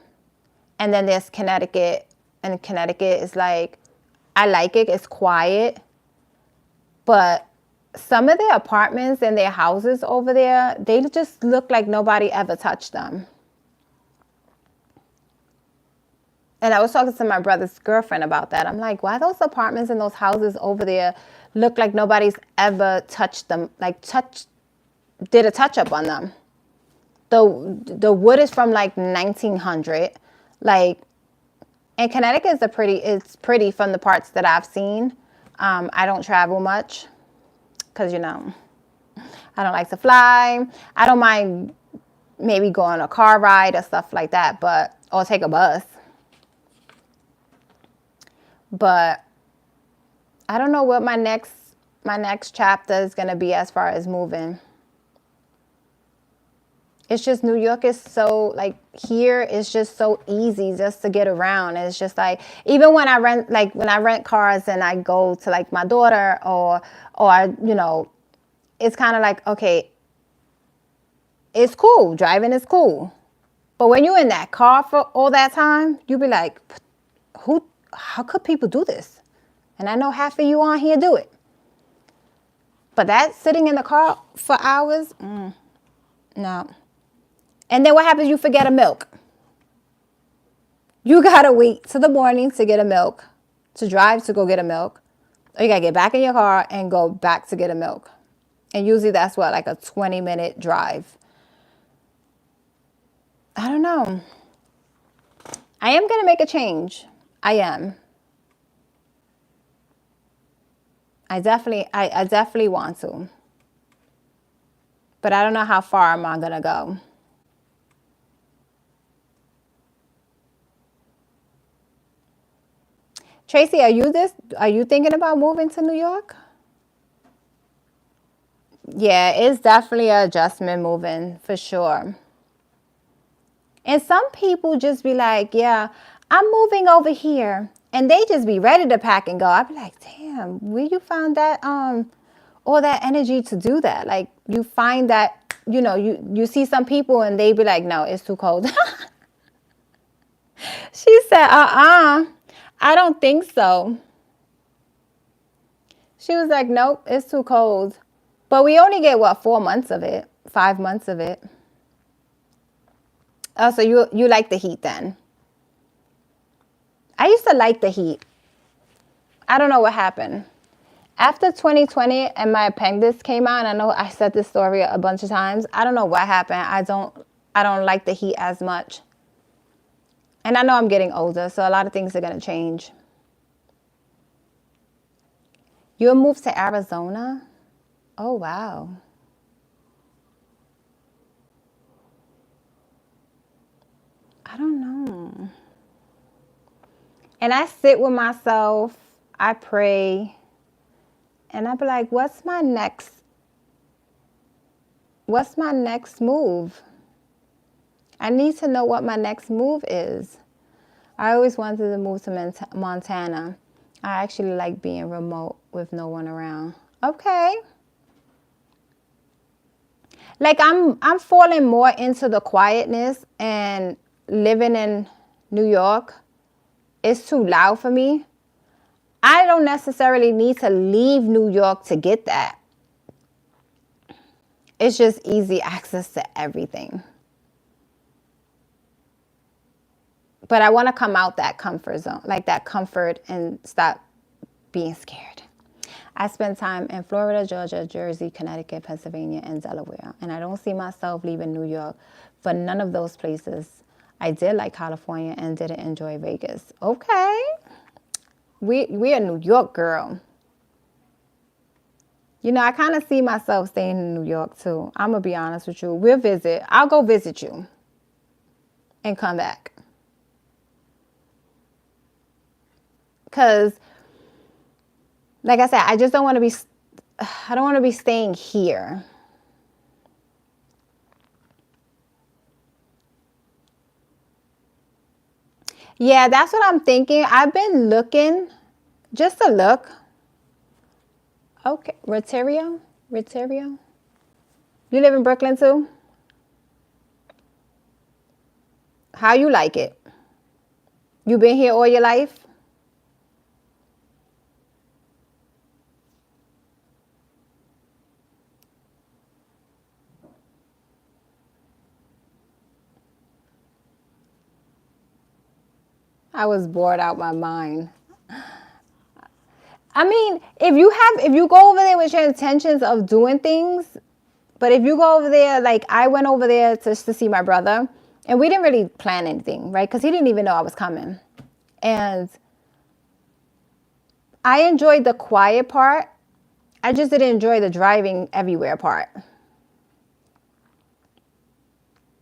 then there's Connecticut, and Connecticut is like, I like it. It's quiet, but some of their apartments and their houses over there, they just look like nobody ever touched them. And I was talking to my brother's girlfriend about that. I'm like, why those apartments and those houses over there look like nobody's ever touched them, did a touch up on them. The wood is from like 1900. And Connecticut is it's pretty from the parts that I've seen. I don't travel much because, I don't like to fly. I don't mind maybe going on a car ride or stuff like that, or take a bus. But I don't know what my next chapter is going to be as far as moving. It's just New York is so, like, here it's just so easy just to get around. It's just like, even when I rent cars and I go to like my daughter or it's kind of like, okay, it's cool. Driving is cool. But when you're in that car for all that time, you be like, how could people do this? And I know half of you on here do it. But that sitting in the car for hours, no. And then what happens? You forget a milk. You got to wait till the morning to get a milk, to drive to go get a milk. Or you got to get back in your car and go back to get a milk. And usually that's like a 20-minute drive. I don't know. I am going to make a change. I am. I definitely want to. But I don't know how far am I going to go. Tracy, are you thinking about moving to New York? Yeah, it's definitely an adjustment moving for sure. And some people just be like, yeah, I'm moving over here And they just be ready to pack and go. I'd be like, damn, where you found that all that energy to do that? Like, you find that, you see some people and they be like, no, it's too cold. She said, I don't think so. She was like, nope, it's too cold. But we only get, 4 months of it, 5 months of it. Oh, so you like the heat then? I used to like the heat. I don't know what happened. After 2020 and my appendix came out, and I know I said this story a bunch of times. I don't know what happened. I don't like the heat as much. And I know I'm getting older, so a lot of things are going to change. You'll move to Arizona? Oh, wow. I don't know. And I sit with myself. I pray. And I be like, what's my next move? I need to know what my next move is. I always wanted to move to Montana. I actually like being remote with no one around. Okay. Like I'm falling more into the quietness, and living in New York is too loud for me. I don't necessarily need to leave New York to get that. It's just easy access to everything. But I want to come out that comfort zone, like that comfort, and stop being scared. I spent time in Florida, Georgia, Jersey, Connecticut, Pennsylvania, and Delaware. And I don't see myself leaving New York for none of those places. I did like California and didn't enjoy Vegas. Okay. We a New York girl. I kind of see myself staying in New York too. I'm going to be honest with you. We'll visit. I'll go visit you and come back. Because, like I said, I just don't want to be, I don't want to be staying here. Yeah, that's what I'm thinking. I've been looking, just to look. Okay, Rotario? You live in Brooklyn too? How you like it? You been here all your life? I was bored out my mind. I mean, if you go over there with your intentions of doing things, but if you go over there, like I went over there just to see my brother, and we didn't really plan anything, right? Because he didn't even know I was coming. And I enjoyed the quiet part. I just didn't enjoy the driving everywhere part.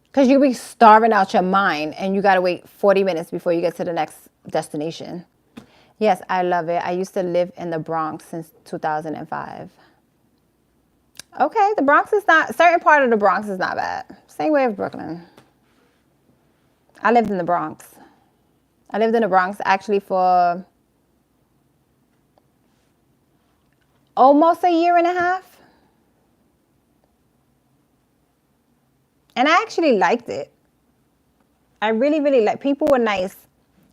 Because you be starving out your mind and you got to wait 40 minutes before you get to the next destination. Yes, I love it. I used to live in the Bronx since 2005. Okay, the Bronx is not, certain part of the Bronx is not bad. Same way as Brooklyn. I lived in the Bronx. I lived in the Bronx actually for almost a year and a half. And I actually liked it. I really, really liked it. People were nice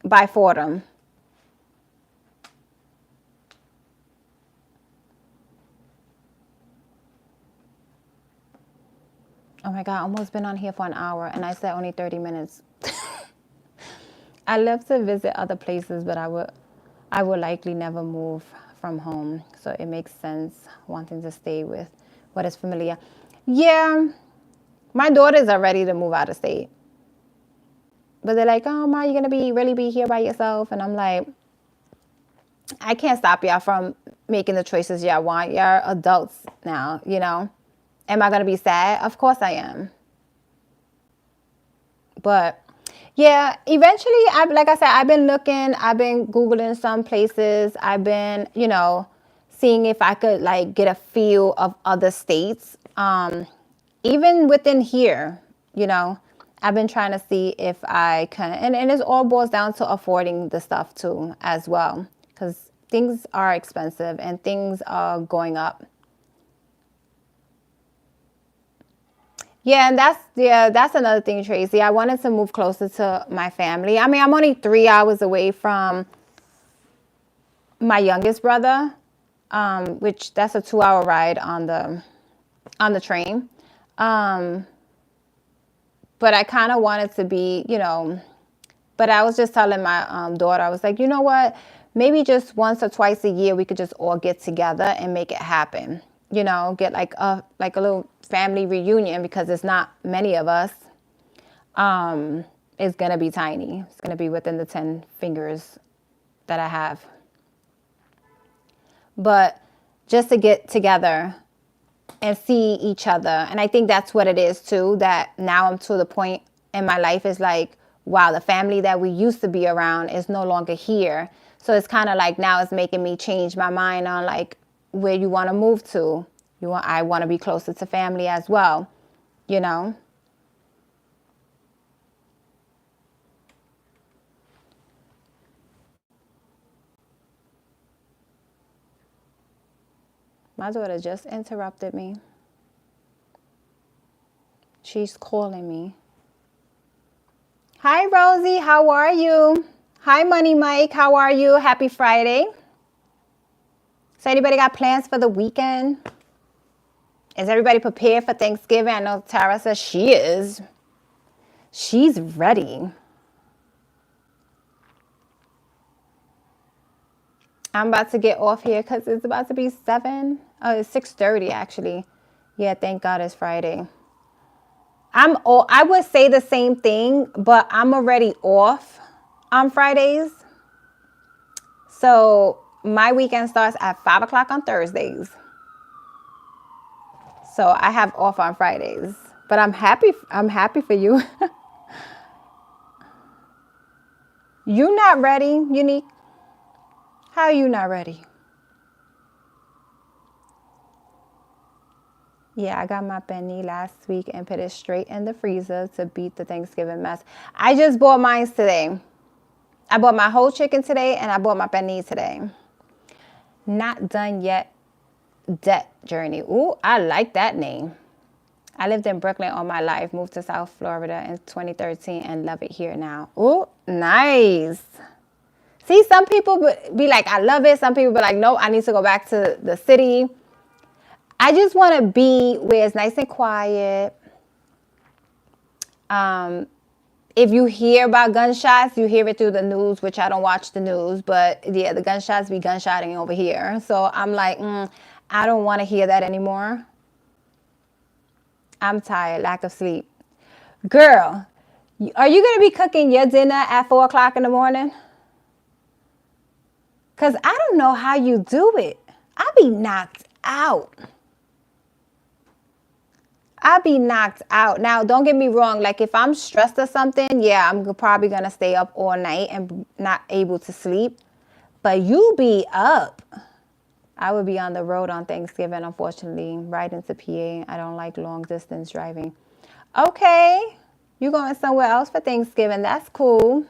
by Fordham. Oh my God, almost been on here for an hour and I said only 30 minutes. I love to visit other places, but I would likely never move from home. So it makes sense wanting to stay with what is familiar. Yeah, my daughters are ready to move out of state. But they're like, oh, Ma, you're going to really be here by yourself? And I'm like, I can't stop y'all from making the choices y'all want. Y'all adults now, Am I going to be sad? Of course I am. But yeah, eventually, like I said, I've been looking, I've been Googling some places. I've been, seeing if I could like get a feel of other states. Even within here, I've been trying to see if I can, and it all boils down to affording the stuff too as well, because things are expensive and things are going up. Yeah, and that's another thing, Tracy. I wanted to move closer to my family. I mean, I'm only 3 hours away from my youngest brother, which that's a 2 hour ride on the train. Um, but I kind of wanted to be, but I was just telling my daughter, I was like, you know what? Maybe just once or twice a year we could just all get together and make it happen. Get like a little family reunion, because there's not many of us. It's gonna be tiny. It's gonna be within the 10 fingers that I have. But just to get together and see each other. And I think that's what it is too, that now I'm to the point in my life is like, wow, the family that we used to be around is no longer here. So it's kind of like now it's making me change my mind on like where you want to move to. I want to be closer to family as well, you know. My daughter just interrupted me. She's calling me. Hi, Rosie. How are you? Hi, Money Mike. How are you? Happy Friday. So anybody got plans for the weekend? Is everybody prepared for Thanksgiving? I know Tara says she is. She's ready. I'm about to get off here because it's about to be 7. Oh, it's 6:30 actually. Yeah, thank God it's Friday. I would say the same thing, but I'm already off on Fridays. So my weekend starts at 5 o'clock on Thursdays. So I have off on Fridays. But I'm happy for you. You not ready, Unique? How are you not ready? Yeah, I got my penny last week and put it straight in the freezer to beat the Thanksgiving mess. I just bought mine today. I bought my whole chicken today and I bought my penny today. Not done yet. Debt journey. Ooh, I like that name. I lived in Brooklyn all my life, moved to South Florida in 2013 and love it here now. Ooh, nice. See, some people be like, I love it. Some people be like, no, I need to go back to the city. I just want to be where it's nice and quiet. If you hear about gunshots, you hear it through the news, which I don't watch the news. But yeah, the gunshots be gunshotting over here. So I'm like, I don't want to hear that anymore. I'm tired, lack of sleep. Girl, are you going to be cooking your dinner at 4 o'clock in the morning? Because I don't know how you do it. I be knocked out. Now, don't get me wrong. Like, if I'm stressed or something, yeah, I'm probably going to stay up all night and not able to sleep. But you be up. I would be on the road on Thanksgiving, unfortunately, riding to PA. I don't like long distance driving. Okay. You going somewhere else for Thanksgiving. That's cool.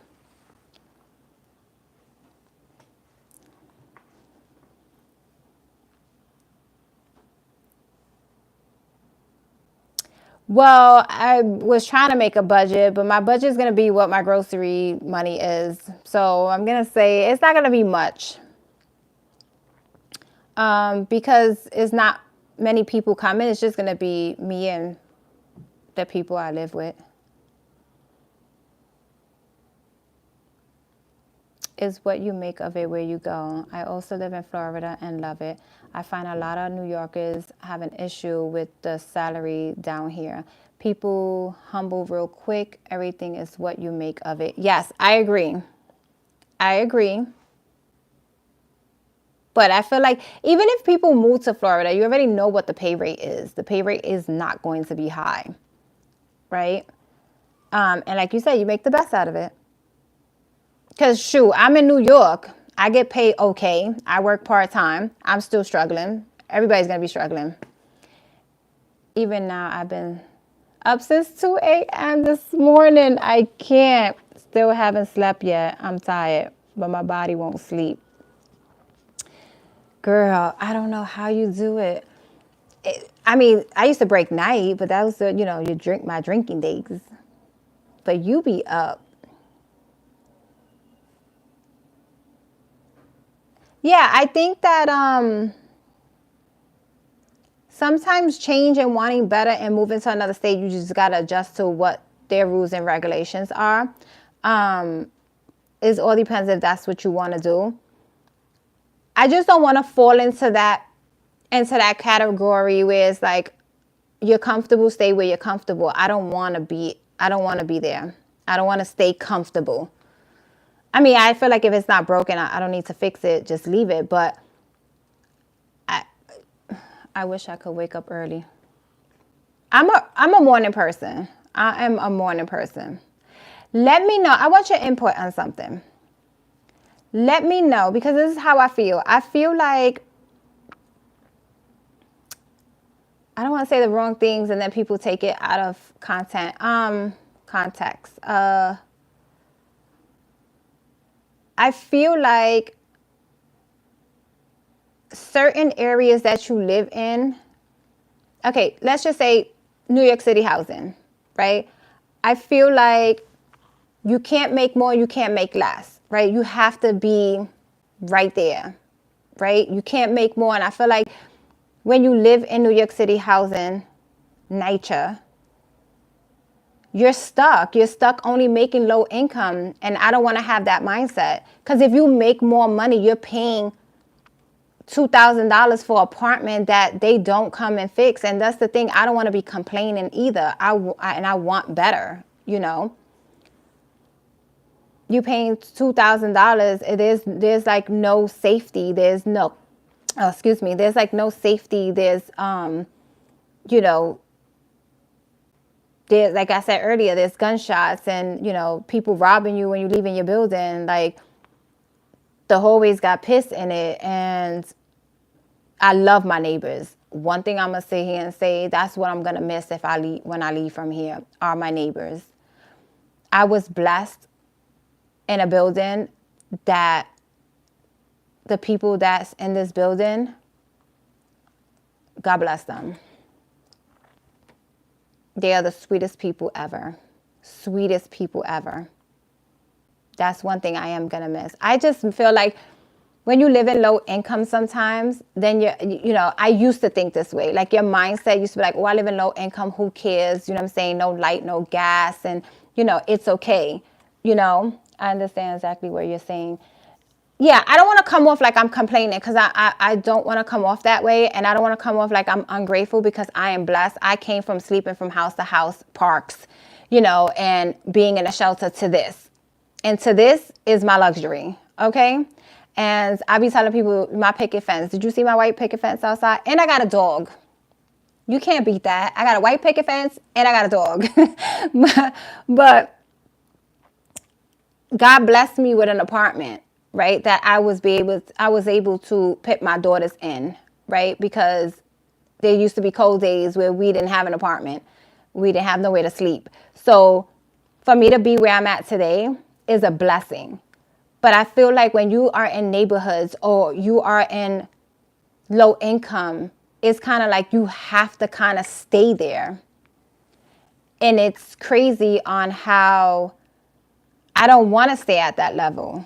Well, I was trying to make a budget, but my budget is going to be what my grocery money is. So I'm going to say it's not going to be much. Because it's not many people coming. It's just going to be me and the people I live with. Is what you make of it where you go. I also live in Florida and love it. I find a lot of New Yorkers have an issue with the salary down here. People humble real quick. Everything is what you make of it. Yes, I agree. I agree. But I feel like even if people move to Florida, you already know what the pay rate is. The pay rate is not going to be high, right? And like you said, you make the best out of it. Because, shoot, I'm in New York. I get paid okay. I work part-time. I'm still struggling. Everybody's going to be struggling. Even now, Up since 2 a.m. this morning. I can't. Still haven't slept yet. I'm tired, but my body won't sleep. Girl, I don't know how you do it. I mean, I used to break night, but that was the, my drinking days. But you be up. Yeah, I think that sometimes change and wanting better and moving to another state, you just gotta adjust to what their rules and regulations are. It all depends if that's what you want to do. I just don't want to fall into that category where it's like you're comfortable, stay where you're comfortable. I don't want to be there. I don't want to stay comfortable. I mean, I feel like if it's not broken, I don't need to fix it. Just leave it. But I wish I could wake up early. I'm a morning person. I am a morning person. Let me know. I want your input on something. Let me know, because this is how I feel. I feel like I don't want to say the wrong things and then people take it out of context. I feel like certain areas that you live in, okay, let's just say New York City housing, right? I feel like you can't make more, you can't make less, right? You have to be right there, right? You can't make more. And I feel like when you live in New York City housing, NYCHA, you're stuck. You're stuck only making low income. And I don't want to have that mindset. Because if you make more money, you're paying $2,000 for an apartment that they don't come and fix. And that's the thing. I don't want to be complaining either. And I want better, You paying $2,000. There's like no safety. There's like no safety. There's, there's, like I said earlier, there's gunshots and, people robbing you when you leave in your building. Like, the hallways got piss in it. And I love my neighbors. One thing I'm going to sit here and say, that's what I'm going to miss when I leave from here, are my neighbors. I was blessed in a building that the people that's in this building, God bless them. They are the sweetest people ever. Sweetest people ever. That's one thing I am going to miss. I just feel like when you live in low income sometimes, then I used to think this way. Like, your mindset used to be like, oh, I live in low income, who cares? You know what I'm saying? No light, no gas, and, it's okay. I understand exactly what you're saying. Yeah, I don't want to come off like I'm complaining, because I don't want to come off that way. And I don't want to come off like I'm ungrateful, because I am blessed. I came from sleeping from house to house, parks, and being in a shelter to this. And to this is my luxury, okay? And I be telling people my picket fence. Did you see my white picket fence outside? And I got a dog. You can't beat that. I got a white picket fence and I got a dog. but God blessed me with an apartment, right? That I was able to put my daughters in, right? Because there used to be cold days where we didn't have an apartment. We didn't have nowhere to sleep. So for me to be where I'm at today is a blessing. But I feel like when you are in neighborhoods or you are in low income, it's kind of like you have to kind of stay there. And it's crazy on how I don't want to stay at that level.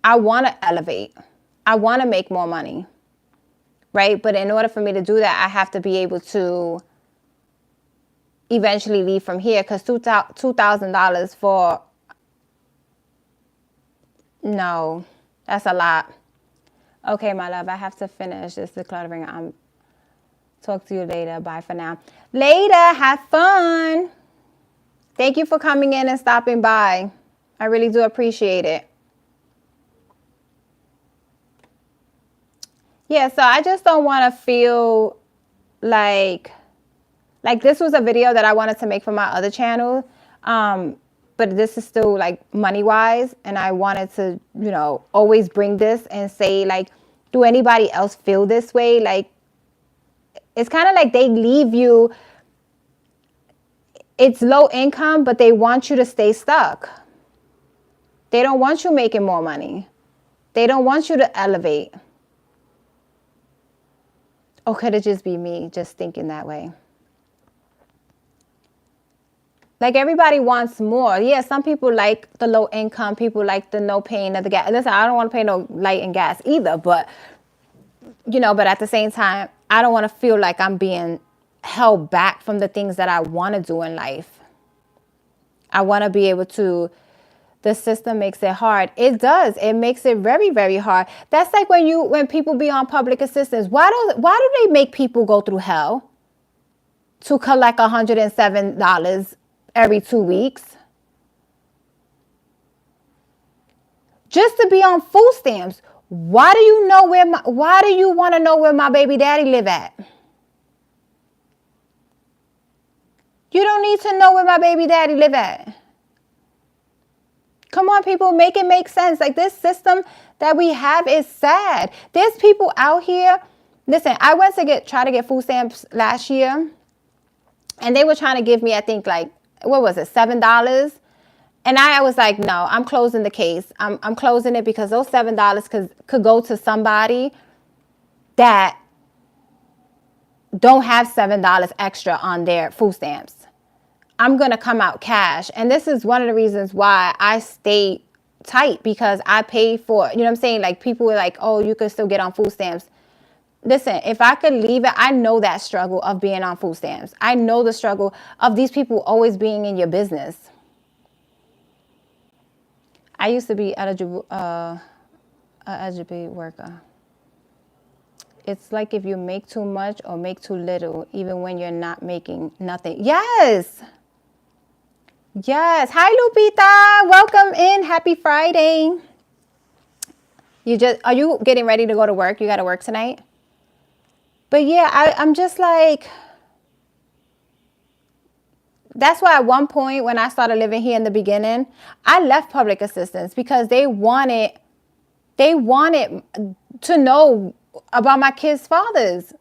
I want to elevate. I want to make more money, right? But in order for me to do that, I have to be able to eventually leave from here, because $2,000 for... No, that's a lot. Okay, my love, I have to finish this decluttering. Talk to you later. Bye for now. Later, have fun. Thank you for coming in and stopping by. I really do appreciate it. Yeah, so I just don't want to feel like this was a video that I wanted to make for my other channel. But this is still like money wise. And I wanted to, always bring this and say, like, do anybody else feel this way? Like, it's kind of like they leave you It's low income, but they want you to stay stuck. They don't want you making more money. They don't want you to elevate. Or could it just be me just thinking that way? Like everybody wants more. Yeah, some people like the low income. People like the no paying of the gas. Listen, I don't want to pay no light and gas either. But, but at the same time, I don't want to feel like I'm being held back from the things that I want to do in life. I want to be able to. The system makes it hard. It does. It makes it very, very hard. That's like when people be on public assistance. Why do they make people go through hell to collect $107 every 2 weeks? Just to be on food stamps. Why do you want to know where my baby daddy live at? You don't need to know where my baby daddy live at. Come on, people, make it make sense. Like, this system that we have is sad. There's people out here. Listen, I went to try to get food stamps last year, and they were trying to give me, I think, like, what was it, $7? And I was like, no, I'm closing the case. I'm closing it because those $7 could go to somebody that don't have $7 extra on their food stamps. I'm going to come out cash. And this is one of the reasons why I stay tight, because I pay for, you know what I'm saying? Like, people were like, oh, you can still get on food stamps. Listen, if I could leave it, I know that struggle of being on food stamps. I know the struggle of these people always being in your business. I used to be eligible, an eligible worker. It's like if you make too much or make too little, even when you're not making nothing. Yes. Yes. Hi, Lupita. Welcome in. Happy Friday. Are you getting ready to go to work? You got to work tonight? But yeah, I'm just like, that's why at one point when I started living here in the beginning, I left public assistance because they wanted to know about my kids' fathers.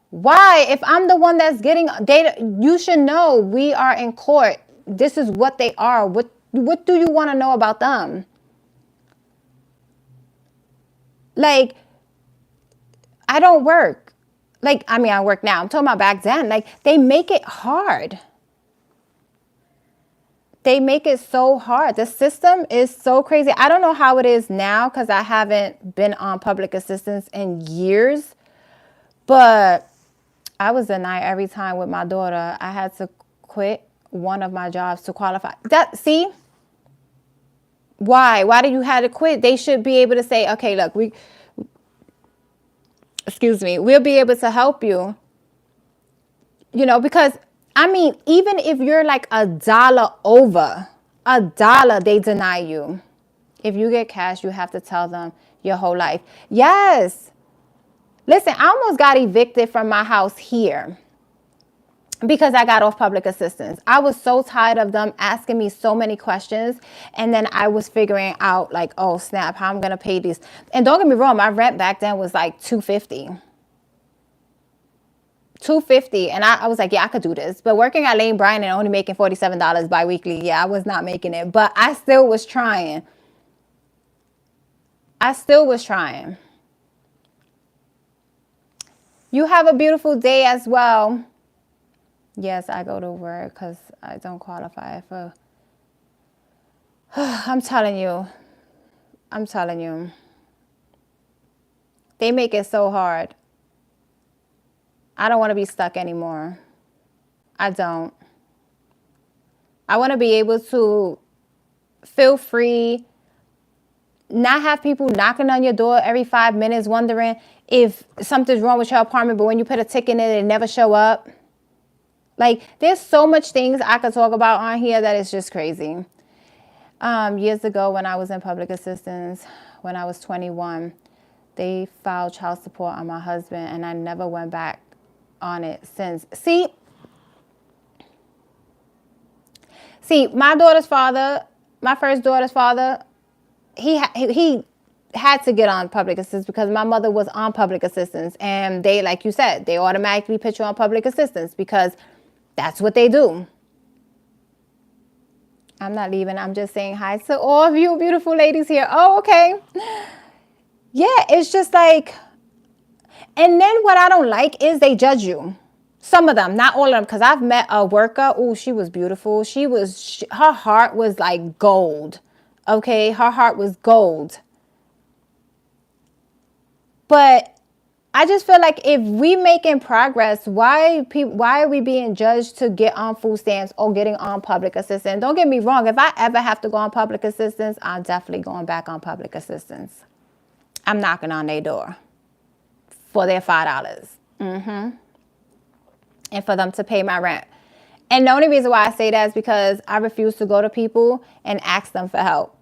Why? If I'm the one that's getting data, you should know we are in court. This is what they are. What do you want to know about them? Like, I don't work. Like, I mean, I work now. I'm talking about back then. Like, they make it hard. They make it so hard. The system is so crazy. I don't know how it is now because I haven't been on public assistance in years. But I was denied every time with my daughter. I had to quit one of my jobs to qualify. See? Why? Why do you have to quit? They should be able to say, okay, look, we'll be able to help you. Because, I mean, even if you're like $1 over, $1, they deny you. If you get cash, you have to tell them your whole life. Yes. Listen, I almost got evicted from my house here because I got off public assistance. I was so tired of them asking me so many questions. And then I was figuring out like, oh, snap, how I'm going to pay these. And don't get me wrong, my rent back then was like $250. And I was like, yeah, I could do this. But working at Lane Bryant and only making $47 biweekly, yeah, I was not making it. But I still was trying. You have a beautiful day as well. Yes, I go to work because I don't qualify for. I'm telling you. They make it so hard. I don't want to be stuck anymore. I don't. I want to be able to feel free, not have people knocking on your door every 5 minutes wondering if something's wrong with your apartment, but when you put a ticket in it never show up. Like, there's so much things I could talk about on here that is just crazy. Years ago when I was in public assistance, when I was 21, they filed child support on my husband, and I never went back on it since. See, my daughter's father, my first daughter's father, he had to get on public assistance because my mother was on public assistance, and they, like you said, they automatically put you on public assistance because that's what they do. I'm not leaving. I'm just saying hi to all of you beautiful ladies here. Oh, okay. Yeah, it's just like, and then what I don't like is they judge you. Some of them, not all of them, because I've met a worker. Oh, she was beautiful. Her heart was like gold. Okay, her heart was gold. But I just feel like if we making progress, why are we being judged to get on food stamps or getting on public assistance? Don't get me wrong. If I ever have to go on public assistance, I'm definitely going back on public assistance. I'm knocking on their door for their $5. And for them to pay my rent. And the only reason why I say that is because I refuse to go to people and ask them for help.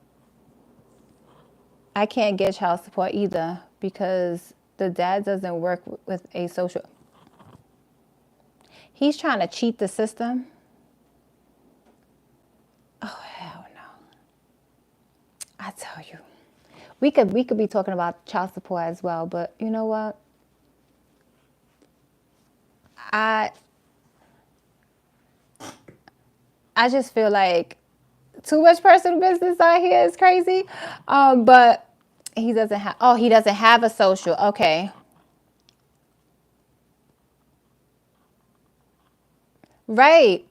I can't get child support either because the dad doesn't work with a social. He's trying to cheat the system. Oh, hell no. I tell you. We could be talking about child support as well, but you know what? I just feel like too much personal business out here is crazy. But he doesn't have a social. Okay. Right.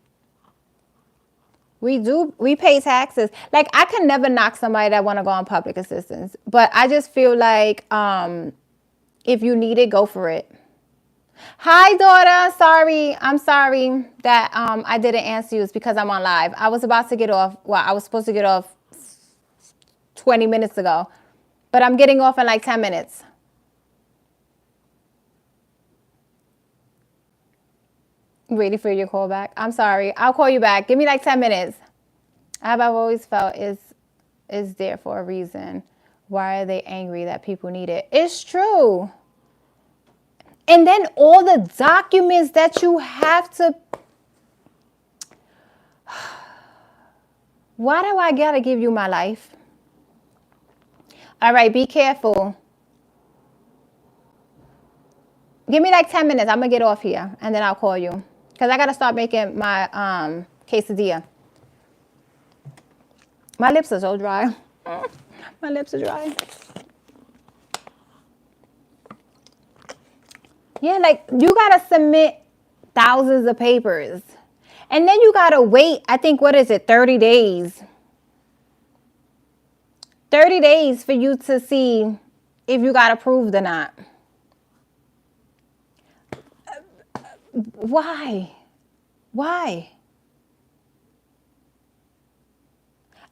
We pay taxes. Like I can never knock somebody that want to go on public assistance, but I just feel like if you need it, go for it. Hi, daughter. I'm sorry that I didn't answer you. It's because I'm on live. I was about to get off. Well, I was supposed to get off 20 minutes ago, but I'm getting off in like 10 minutes. Waiting for your call back. I'm sorry. I'll call you back. Give me like 10 minutes. I've always felt is there for a reason. Why are they angry that people need it? It's true. And then all the documents that you have to. Why do I gotta give you my life? All right, be careful. Give me like 10 minutes. I'm gonna get off here and then I'll call you. Because I gotta start making my quesadilla. My lips are so dry. My lips are dry. Yeah, like you gotta submit thousands of papers. And then you gotta wait, I think, what is it, 30 days? 30 days for you to see if you got approved or not. Why? Why?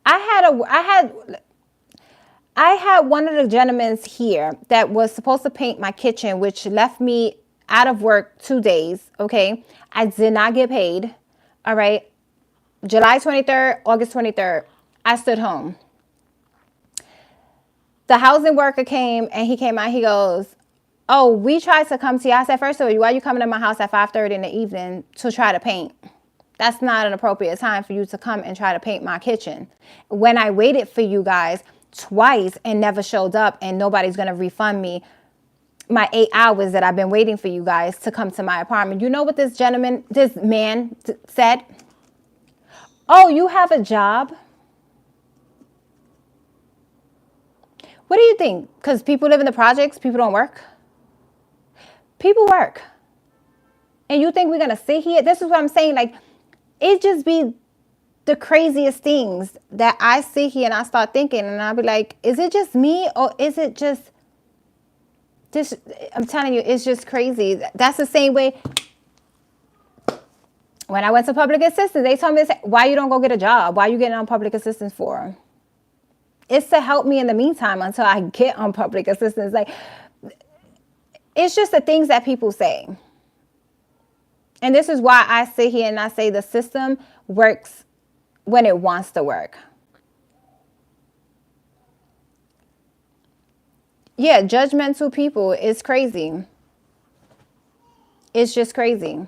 I had one of the gentlemen here that was supposed to paint my kitchen, which left me out of work 2 days. Okay. I did not get paid. All right. July 23rd, August 23rd, I stood home. The housing worker came and he came out. He goes, oh, we tried to come to you. I said, first of all, why are you coming to my house at 5:30 in the evening to try to paint? That's not an appropriate time for you to come and try to paint my kitchen. When I waited for you guys twice and never showed up and nobody's going to refund me my 8 hours that I've been waiting for you guys to come to my apartment. You know what this man said? Oh, you have a job? What do you think? Because people live in the projects, people don't work? People work. And you think we're going to sit here? This is what I'm saying. Like, it just be the craziest things that I sit here and I start thinking and I'll be like, is it just me or is it just this? I'm telling you, it's just crazy. That's the same way. When I went to public assistance, they told me, why you don't go get a job? Why are you getting on public assistance for? It's to help me in the meantime until I get on public assistance. Like, it's just the things that people say. And this is why I sit here and I say the system works when it wants to work. Yeah, judgmental people is crazy. It's just crazy.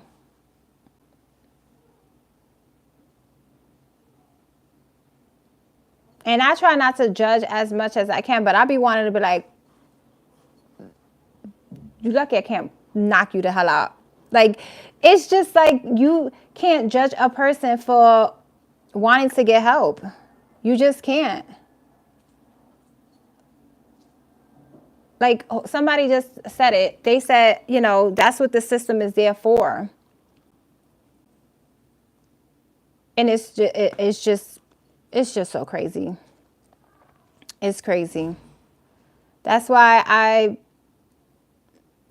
And I try not to judge as much as I can, but I be wanting to be like, you lucky I can't knock you the hell out. Like, it's just like you can't judge a person for wanting to get help. You just can't. Like somebody just said it. They said, that's what the system is there for. And it's just so crazy. It's crazy. That's why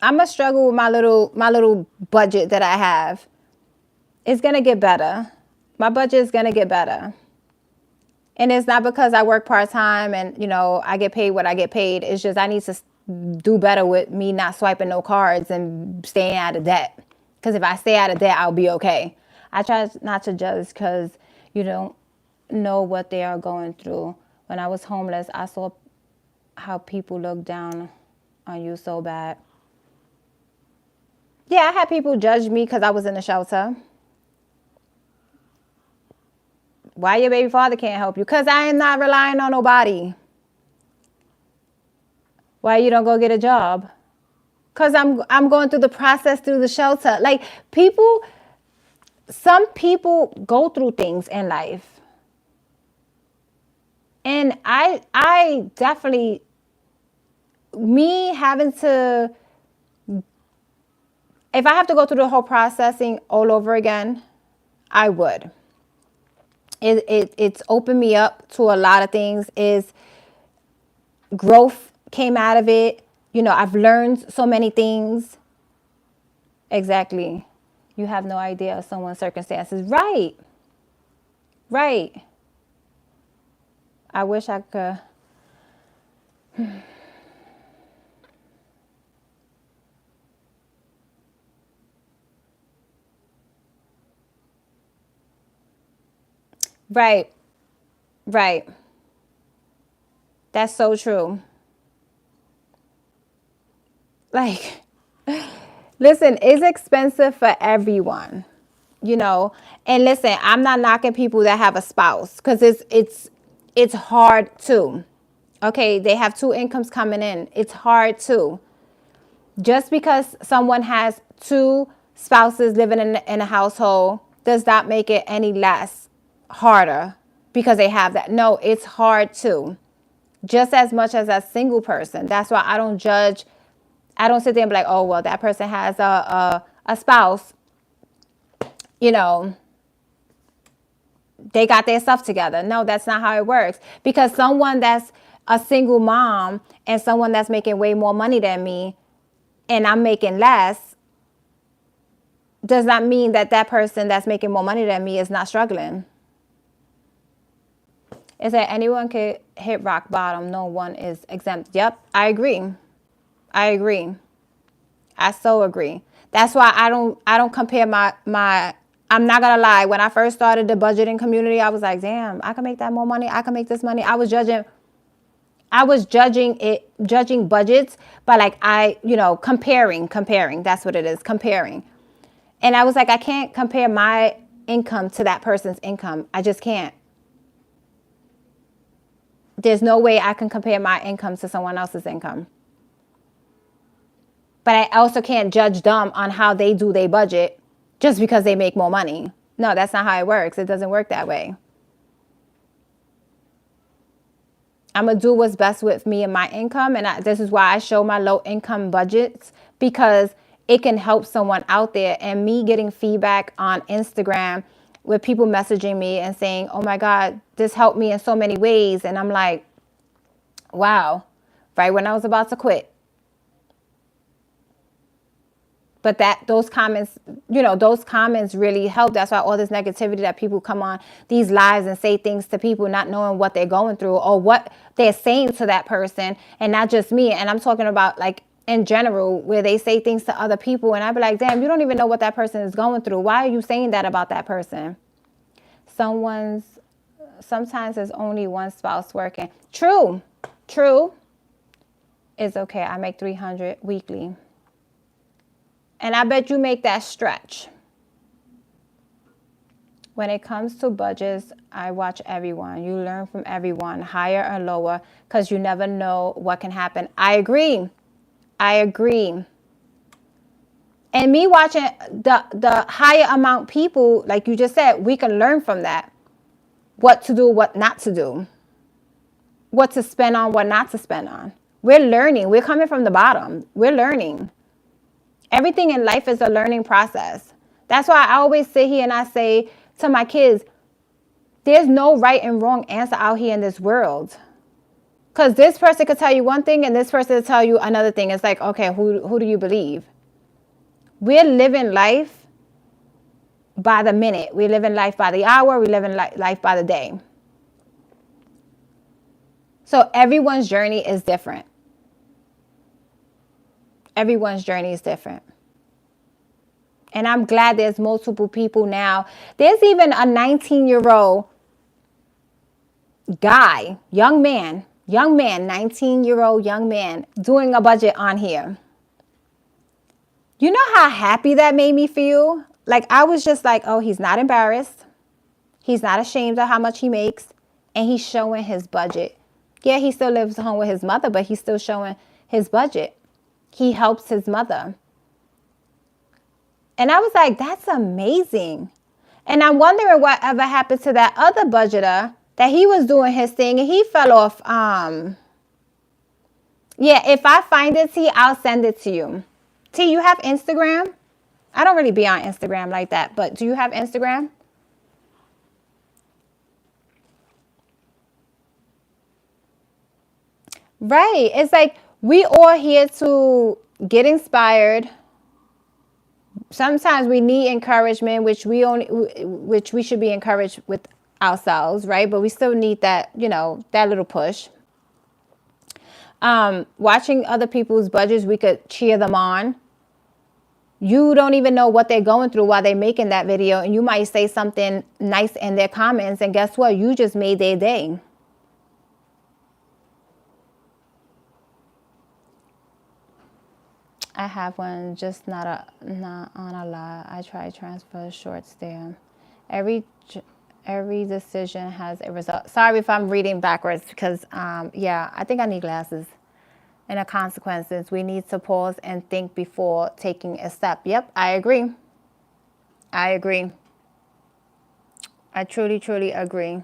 I'm a struggle with my little budget that I have. It's gonna get better. My budget is gonna get better. And it's not because I work part-time and, I get paid what I get paid. It's just I need to do better with me not swiping no cards and staying out of debt. Because if I stay out of debt, I'll be okay. I try not to judge because you don't know what they are going through. When I was homeless, I saw how people look down on you so bad. Yeah, I had people judge me because I was in a shelter. Why your baby father can't help you? Because I am not relying on nobody. Why you don't go get a job? Because I'm going through the process through the shelter. Like some people go through things in life. And I definitely, me having to, if I have to go through the whole processing all over again, I would. It's opened me up to a lot of things. Is growth came out of it. I've learned so many things. Exactly. You have no idea of someone's circumstances. Right. Right. I wish I could. Right. Right. That's so true. Like, listen, it's expensive for everyone, you know. And listen, I'm not knocking people that have a spouse because it's hard too. Okay, they have two incomes coming in. It's hard too. Just because someone has two spouses living in a household does not make it any less harder because they have that. No, it's hard too. Just as much as a single person. That's why I don't judge. I don't sit there and be like, oh, well, that person has a spouse, you know, they got their stuff together. No, that's not how it works. Because someone that's a single mom and someone that's making way more money than me and I'm making less does not mean that that person that's making more money than me is not struggling. Is that anyone could hit rock bottom? No one is exempt. Yep, I agree. I agree. I so agree. That's why I don't compare my I'm not gonna lie. When I first started the budgeting community, I was like, damn, I can make that more money. I can make this money. I was judging budgets, but like comparing. That's what it is, comparing. And I was like, I can't compare my income to that person's income. I just can't. There's no way I can compare my income to someone else's income. But I also can't judge them on how they do their budget just because they make more money. No, that's not how it works. It doesn't work that way. I'm going to do what's best with me and my income. And this is why I show my low income budgets, because it can help someone out there. And me getting feedback on Instagram with people messaging me and saying, oh my God, this helped me in so many ways. And I'm like, wow, right when I was about to quit. But those comments really help. That's why all this negativity that people come on these lives and say things to people not knowing what they're going through or what they're saying to that person, and not just me. And I'm talking about like in general, where they say things to other people and I be like, damn, you don't even know what that person is going through. Why are you saying that about that person? Sometimes there's only one spouse working. True. It's okay. I make $300 weekly. And I bet you make that stretch. When it comes to budgets, I watch everyone. You learn from everyone, higher or lower, because you never know what can happen. I agree. And me watching the higher amount people, like you just said, we can learn from that. what to do, what not to do, what to spend on, what not to spend on. We're learning. We're coming from the bottom. We're learning. Everything in life is a learning process. That's why I always sit here and I say to my kids, there's no right and wrong answer out here in this world. Because this person could tell you one thing and this person will tell you another thing. It's like, okay, who do you believe? We're living life by the minute. We live in life by the hour. We live in life by the day. So everyone's journey is different. Everyone's journey is different. And I'm glad there's multiple people now. There's even a 19-year-old guy, young man, 19-year-old young man doing a budget on here. You know how happy that made me feel? Like, I was just like, oh, he's not embarrassed. He's not ashamed of how much he makes. And he's showing his budget. Yeah, he still lives home with his mother, but he's still showing his budget. He helps his mother. And I was like, that's amazing. And I'm wondering whatever happened to that other budgeter that he was doing his thing and he fell off. Yeah, if I find it, T, I'll send it to you. T, you have Instagram? I don't really be on Instagram like that, but do you have Instagram? Right. It's like we all here to get inspired. Sometimes we need encouragement, which we should be encouraged with ourselves, right? But we still need that, that little push. Watching other people's budgets, we could cheer them on. You don't even know what they're going through while they're making that video, and you might say something nice in their comments, and guess what? You just made their day. I have one, just not on a lot. I try transfer shorts there. Every decision has a result. Sorry if I'm reading backwards because, yeah, I think I need glasses. And the consequences, we need to pause and think before taking a step. Yep, I agree. I agree. I truly, truly agree.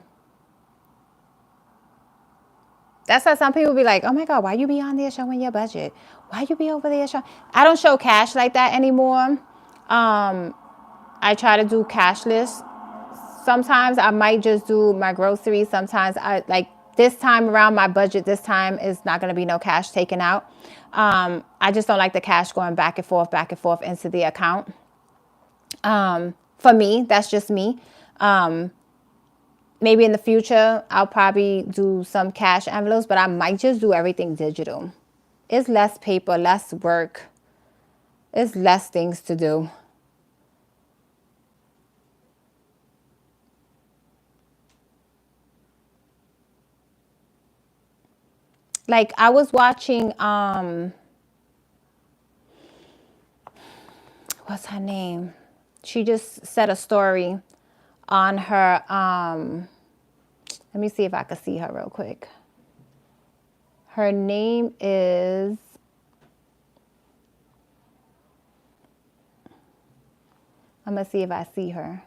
That's why some people be like, oh my God, why you be on there showing your budget? Why you be over there showing? I don't show cash like that anymore. I try to do cashless. Sometimes I might just do my groceries. Sometimes I like this time around my budget. This time is not going to be no cash taken out. I just don't like the cash going back and forth into the account. For me, that's just me. Maybe in the future, I'll probably do some cash envelopes, but I might just do everything digital. It's less paper, less work. It's less things to do. Like I was watching, what's her name? She just said a story on her, let me see if I can see her real quick. Her name is, I'm going to see if I see her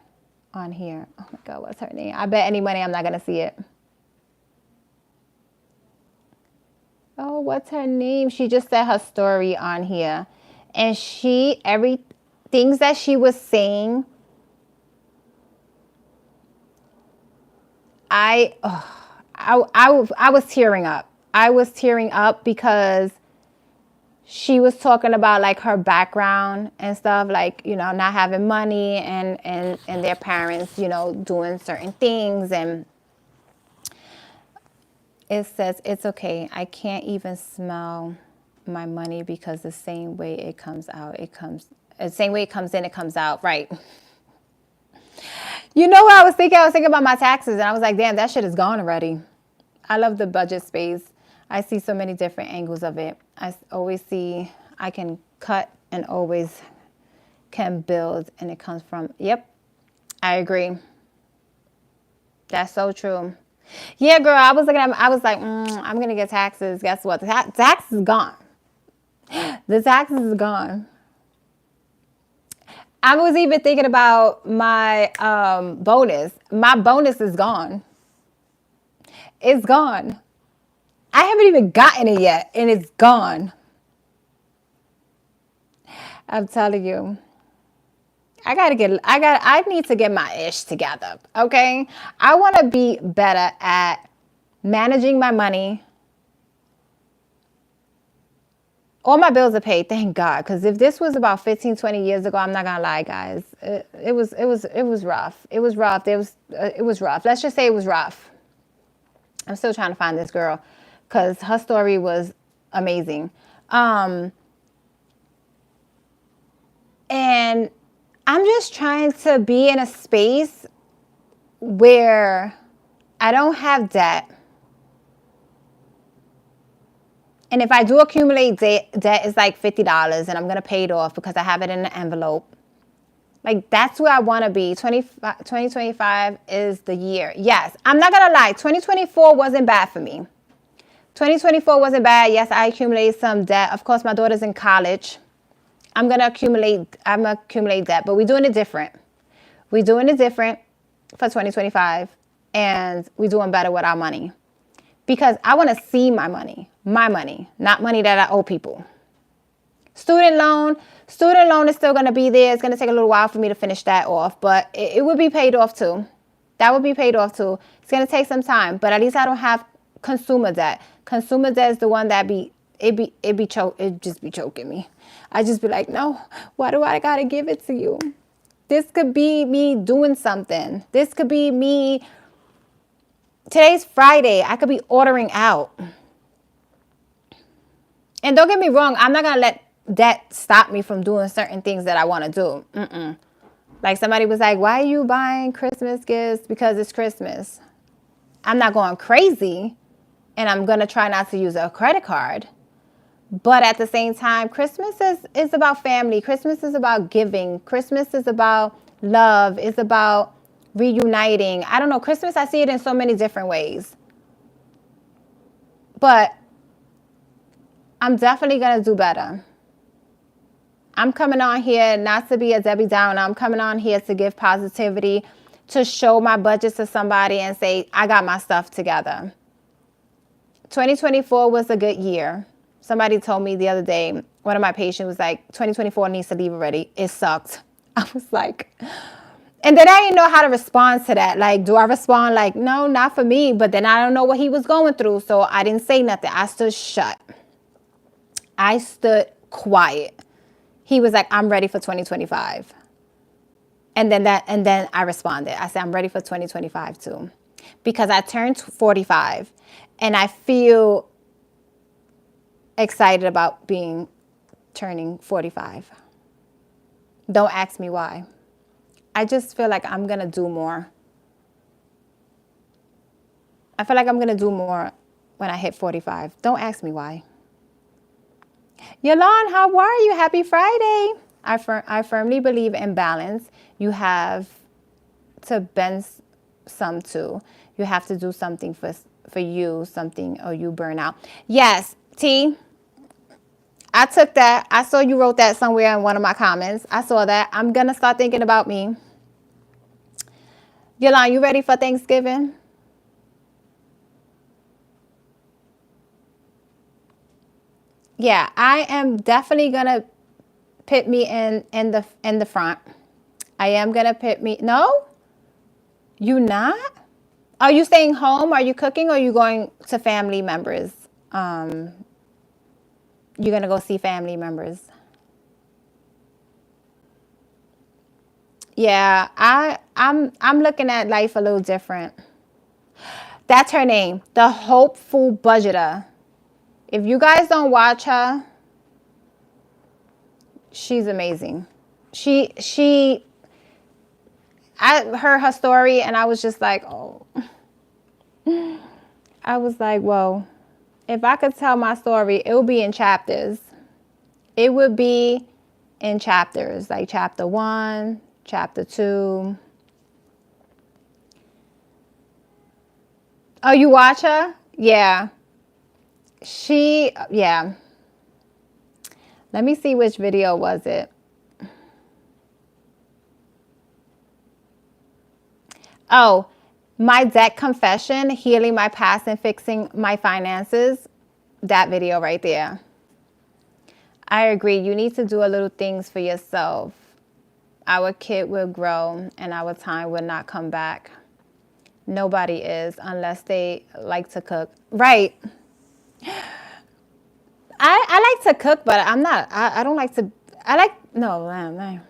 on here. Oh my God, what's her name? I bet any money I'm not going to see it. Oh, what's her name? She just said her story on here. And things that she was saying, I was tearing up. I was tearing up because she was talking about like her background and stuff, like, not having money and their parents, doing certain things. And it says, it's okay. I can't even smell my money because the same way it comes out, the same way it comes in, it comes out. Right. You know what I was thinking? I was thinking about my taxes and I was like, damn, that shit is gone already. I love the budget space. I see so many different angles of it. I always see I can cut and always can build, and it comes from, yep, I agree. That's so true. Yeah, girl, I was like, I'm going to get taxes. Guess what? The tax is gone. The taxes is gone. I was even thinking about my bonus. My bonus is gone. It's gone. I haven't even gotten it yet, and it's gone. I'm telling you. I need to get my ish together, okay? I want to be better at managing my money. All my bills are paid, thank God. Because if this was about 15, 20 years ago, I'm not gonna lie, guys. It was rough. It was rough. It was rough. Let's just say it was rough. I'm still trying to find this girl because her story was amazing. And I'm just trying to be in a space where I don't have debt. And if I do accumulate debt is like $50 and I'm going to pay it off because I have it in an envelope. Like, that's where I want to be. 2025 is the year. Yes, I'm not going to lie. 2024 wasn't bad for me. 2024 wasn't bad. Yes, I accumulated some debt. Of course, my daughter's in college. I'm going to accumulate debt, but we're doing it different. We're doing it different for 2025, and we're doing better with our money. Because I want to see my money, not money that I owe people. Student loan is still going to be there. It's going to take a little while for me to finish that off, but it would be paid off too. That would be paid off too. It's going to take some time, but at least I don't have consumer debt. Consumer debt is the one that it just be choking me. I just be like, no, why do I got to give it to you? This could be me doing something. This could be me. Today's Friday. I could be ordering out. And don't get me wrong, I'm not going to let that stop me from doing certain things that I want to do. Like, somebody was like, why are you buying Christmas gifts? Because it's Christmas. I'm not going crazy, and I'm going to try not to use a credit card. But at the same time, Christmas is about family. Christmas is about giving. Christmas is about love. It's about reuniting. I don't know. Christmas, I see it in so many different ways. But I'm definitely going to do better. I'm coming on here not to be a Debbie Downer. I'm coming on here to give positivity, to show my budget to somebody and say, I got my stuff together. 2024 was a good year. Somebody told me the other day, one of my patients was like, 2024 needs to leave already. It sucked. I was like, and then I didn't know how to respond to that. Like, do I respond like, no, not for me? But then I don't know what he was going through. So I didn't say nothing. I stood shut. I stood quiet. He was like, I'm ready for 2025. And then I responded. I said, I'm ready for 2025 too. Because I turned 45 and I feel excited about turning 45. Don't ask me why. I just feel like I'm going to do more. I feel like I'm going to do more when I hit 45. Don't ask me why. Yolande, how are you? Happy Friday. I firmly believe in balance. You have to bend some too. You have to do something for you, something, or you burn out. Yes, T. I took that. I saw you wrote that somewhere in one of my comments. I saw that. I'm going to start thinking about me. Yolande, you ready for Thanksgiving? Yeah, I am definitely going to put me in the front. I am going to put me. No? You not? Are you staying home? Are you cooking, or are you going to family members? You're going to go see family members. Yeah, I'm looking at life a little different. That's her name, the Hopeful Budgeter. If you guys don't watch her, she's amazing. I heard her story and I was just like, oh. I was like, well, if I could tell my story, it would be in chapters. It would be in chapters, like chapter 1, chapter 2. Oh, you watch her? Yeah. Yeah. Let me see which video was it. Oh, My debt confession, healing my past and fixing my finances. That video right there. I agree. You need to do a little things for yourself. Our kid will grow and our time will not come back. Nobody is unless they like to cook. Right. I like to cook, but I'm not. I don't like to. I like, no,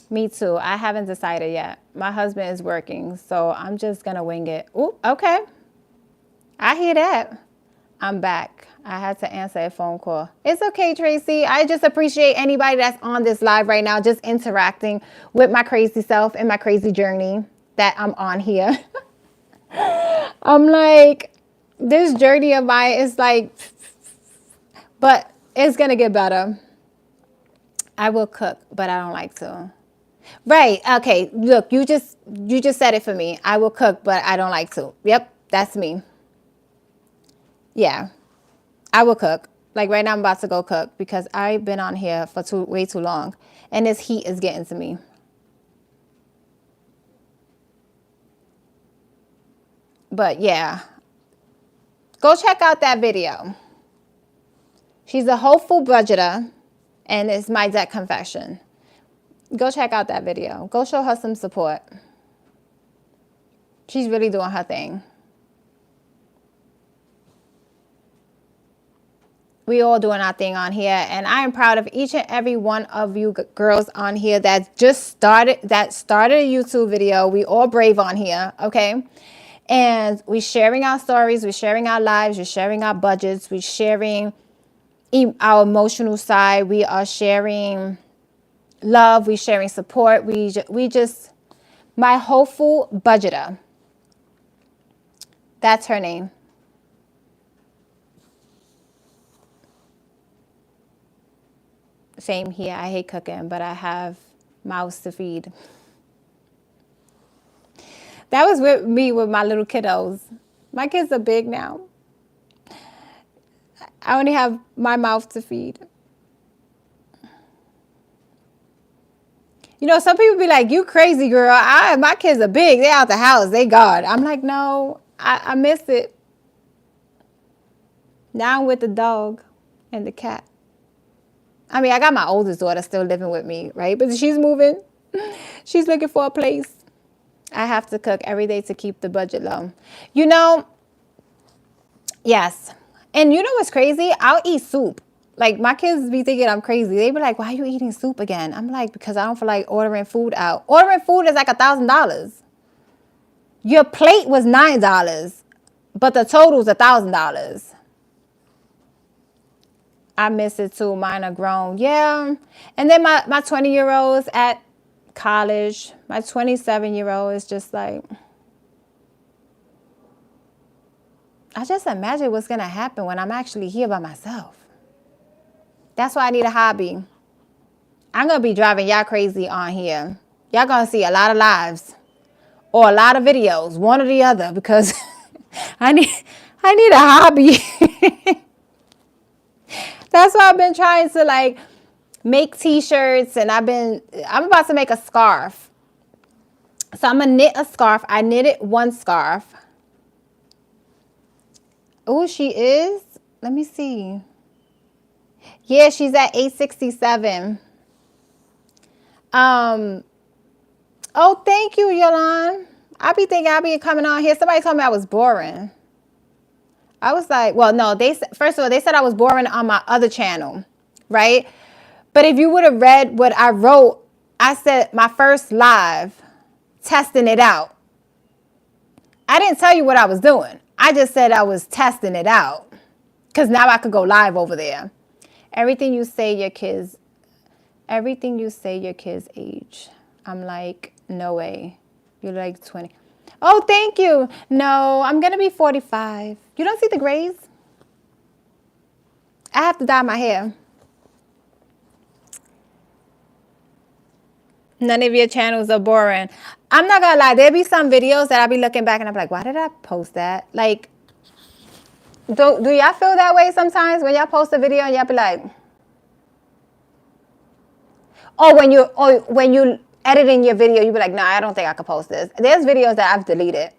me too. I haven't decided yet. My husband is working, so I'm just going to wing it. Ooh, okay. I hear that. I'm back. I had to answer a phone call. It's okay, Tracy. I just appreciate anybody that's on this live right now, just interacting with my crazy self and my crazy journey that I'm on here. I'm like, this journey of mine is like, but it's going to get better. I will cook, but I don't like to. Right. Okay. Look, you just said it for me. I will cook, but I don't like to. Yep. That's me. Yeah. I will cook. Like right now I'm about to go cook because I've been on here for way too long and this heat is getting to me. But yeah. Go check out that video. She's a hopeful budgeter and it's my debt confession. Go check out that video. Go show her some support. She's really doing her thing. We all doing our thing on here, and I am proud of each and every one of you girls on here that just started a YouTube video. We all brave on here, okay? And we sharing our stories, we sharing our lives, we're sharing our budgets, we're sharing our emotional side, we are sharing love, we sharing support. We just my hopeful budgeter. That's her name. Same here. I hate cooking, but I have mouths to feed. That was with me with my little kiddos. My kids are big now. I only have my mouth to feed. You know, some people be like, you crazy girl. My kids are big. They out the house. They gone. I'm like, no, I miss it. Now I'm with the dog and the cat. I mean, I got my oldest daughter still living with me, right? But she's moving. She's looking for a place. I have to cook every day to keep the budget low. You know, yes. And you know what's crazy? I'll eat soup. Like, my kids be thinking I'm crazy. They be like, why are you eating soup again? I'm like, because I don't feel like ordering food out. Ordering food is like $1,000. Your plate was $9, but the total's $1,000. I miss it too. Mine are grown. Yeah. And then my 20-year-old's at college. My 27-year-old is just like, I just imagine what's going to happen when I'm actually here by myself. That's why I need a hobby. I'm going to be driving y'all crazy on here. Y'all going to see a lot of lives or a lot of videos, one or the other, because I need a hobby. That's why I've been trying to like make t-shirts, and I'm about to make a scarf. So I'm gonna knit a scarf. I knitted one scarf. Oh, she is? Let me see. Yeah, she's at 867. Oh, thank you, Yolanda. I be thinking I be coming on here. Somebody told me I was boring. I was like, well, no, first of all, they said I was boring on my other channel, right? But if you would have read what I wrote, I said my first live, testing it out. I didn't tell you what I was doing. I just said I was testing it out because now I could go live over there. Everything you say your kids age. I'm like, no way. You're like 20. Oh, thank you. No, I'm going to be 45. You don't see the grays? I have to dye my hair. None of your channels are boring. I'm not going to lie. There'll be some videos that I'll be looking back and I'll be like, why did I post that? Like, do y'all feel that way sometimes when y'all post a video and y'all be like, when you editing your video, you be like, no, I don't think I could post this. There's videos that I've deleted.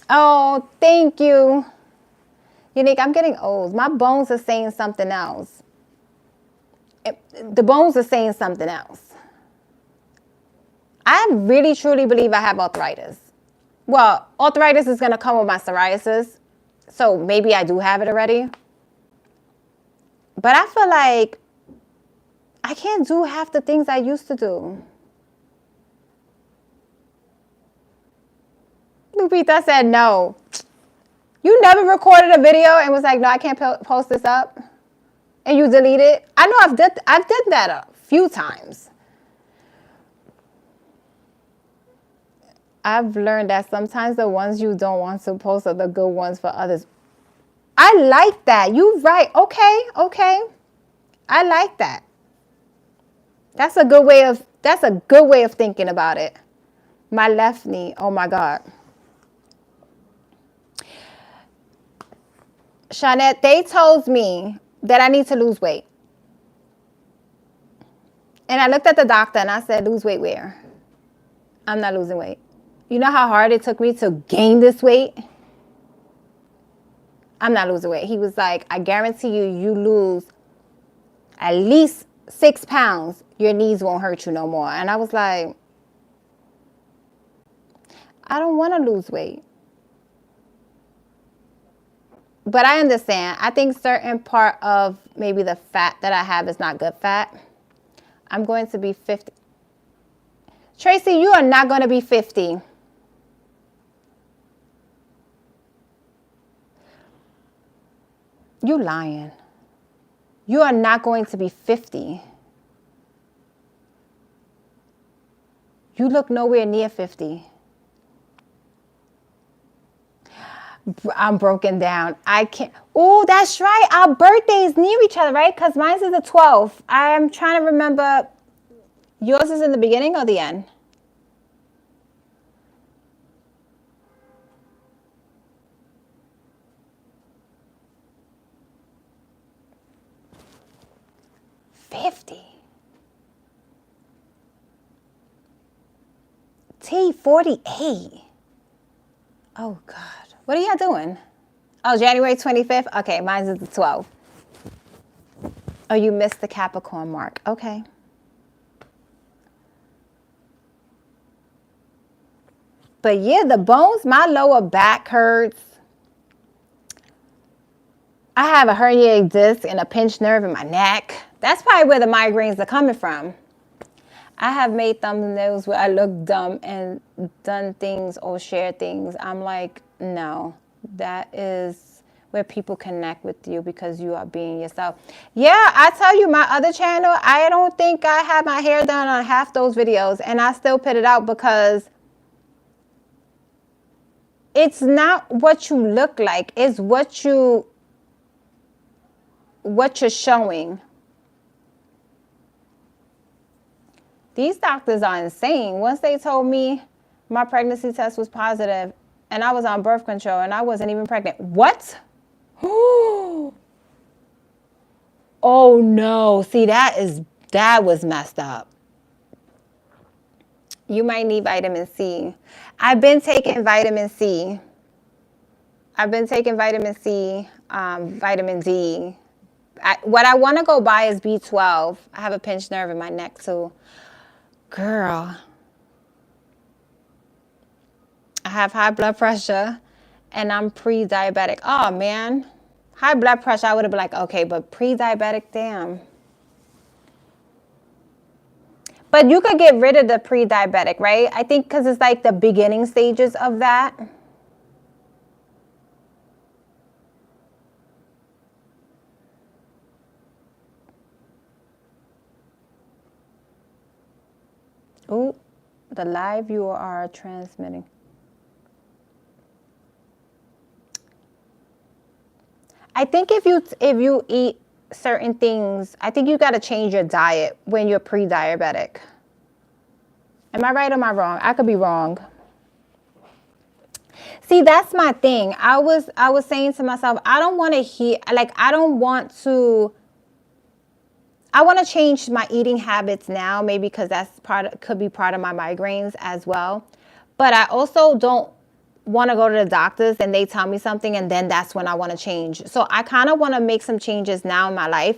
Oh, thank you. Unique, I'm getting old. My bones are saying something else. The bones are saying something else. I really, truly believe I have arthritis. Well, arthritis is going to come with my psoriasis. So maybe I do have it already. But I feel like I can't do half the things I used to do. Lupita said no. You never recorded a video and was like, no, I can't post this up. And you delete it. I know I've done that a few times. I've learned that sometimes the ones you don't want to post are the good ones for others. I like that. You right. Okay. I like that. That's a good way of thinking about it. My left knee. Oh my God. Shawnette, they told me that I need to lose weight. And I looked at the doctor and I said, lose weight where? I'm not losing weight. You know how hard it took me to gain this weight? I'm not losing weight. He was like, I guarantee you lose at least 6 pounds. Your knees won't hurt you no more. And I was like, I don't want to lose weight. But I understand. I think certain part of maybe the fat that I have is not good fat. I'm going to be 50. Tracy, you are not going to be 50. You lying. You are not going to be 50. You look nowhere near 50. I'm broken down. I can't. Oh, that's right. Our birthdays near each other, right? Because mine is the 12th. I'm trying to remember. Yours is in the beginning or the end? T48. Oh, God. What are y'all doing? Oh, January 25th? Okay, mine is the 12th. Oh, you missed the Capricorn mark. Okay. But yeah, the bones, my lower back hurts. I have a herniated disc and a pinched nerve in my neck. That's probably where the migraines are coming from. I have made thumbnails where I look dumb and done things or shared things. I'm like, no, that is where people connect with you because you are being yourself. Yeah, I tell you, my other channel, I don't think I had my hair done on half those videos, and I still put it out because it's not what you look like, it's what you're showing. These doctors are insane. Once they told me my pregnancy test was positive and I was on birth control and I wasn't even pregnant. What? Oh no. See, that was messed up. You might need vitamin C. I've been taking vitamin C. Vitamin D. What I want to go buy is B12. I have a pinched nerve in my neck too. Girl, I have high blood pressure and I'm pre-diabetic. Oh man, high blood pressure, I would have been like, okay, but pre-diabetic, damn. But you could get rid of the pre-diabetic, right? I think because it's like the beginning stages of that. Ooh, the live you are transmitting. I think if you eat certain things, I think you got to change your diet when you're pre-diabetic. Am I right or am I wrong? I could be wrong. See, that's my thing. I was saying to myself, I don't want to I want to change my eating habits now, maybe because that's could be part of my migraines as well. But I also don't want to go to the doctors and they tell me something and then that's when I want to change. So I kind of want to make some changes now in my life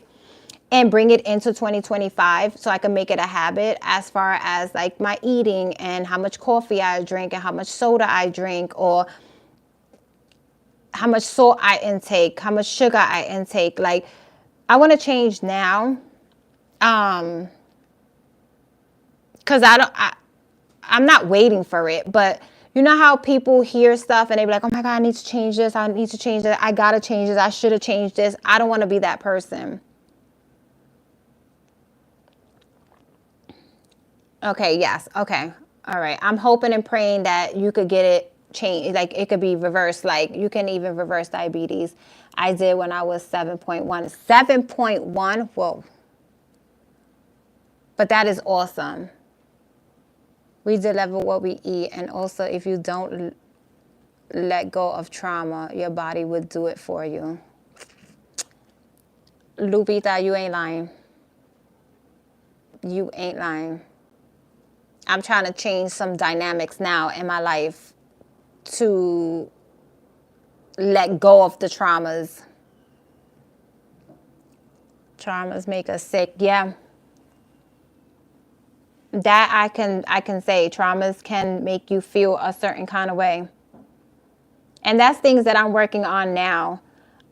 and bring it into 2025 so I can make it a habit as far as like my eating and how much coffee I drink and how much soda I drink, or how much salt I intake, how much sugar I intake. Like, I want to change now. Cause I'm not waiting for it, but you know how people hear stuff and they be like, oh my God, I need to change this. I need to change that. I got to change this. I should have changed this. I don't want to be that person. Okay. Yes. Okay. All right. I'm hoping and praying that you could get it changed. Like it could be reversed. Like you can even reverse diabetes. I did when I was 7.1. 7.1. Whoa. But that is awesome. We deliver what we eat. And also, if you don't let go of trauma, your body would do it for you. Lupita, you ain't lying. You ain't lying. I'm trying to change some dynamics now in my life to let go of the traumas. Traumas make us sick. Yeah. That I can say traumas can make you feel a certain kind of way. And that's things that I'm working on now.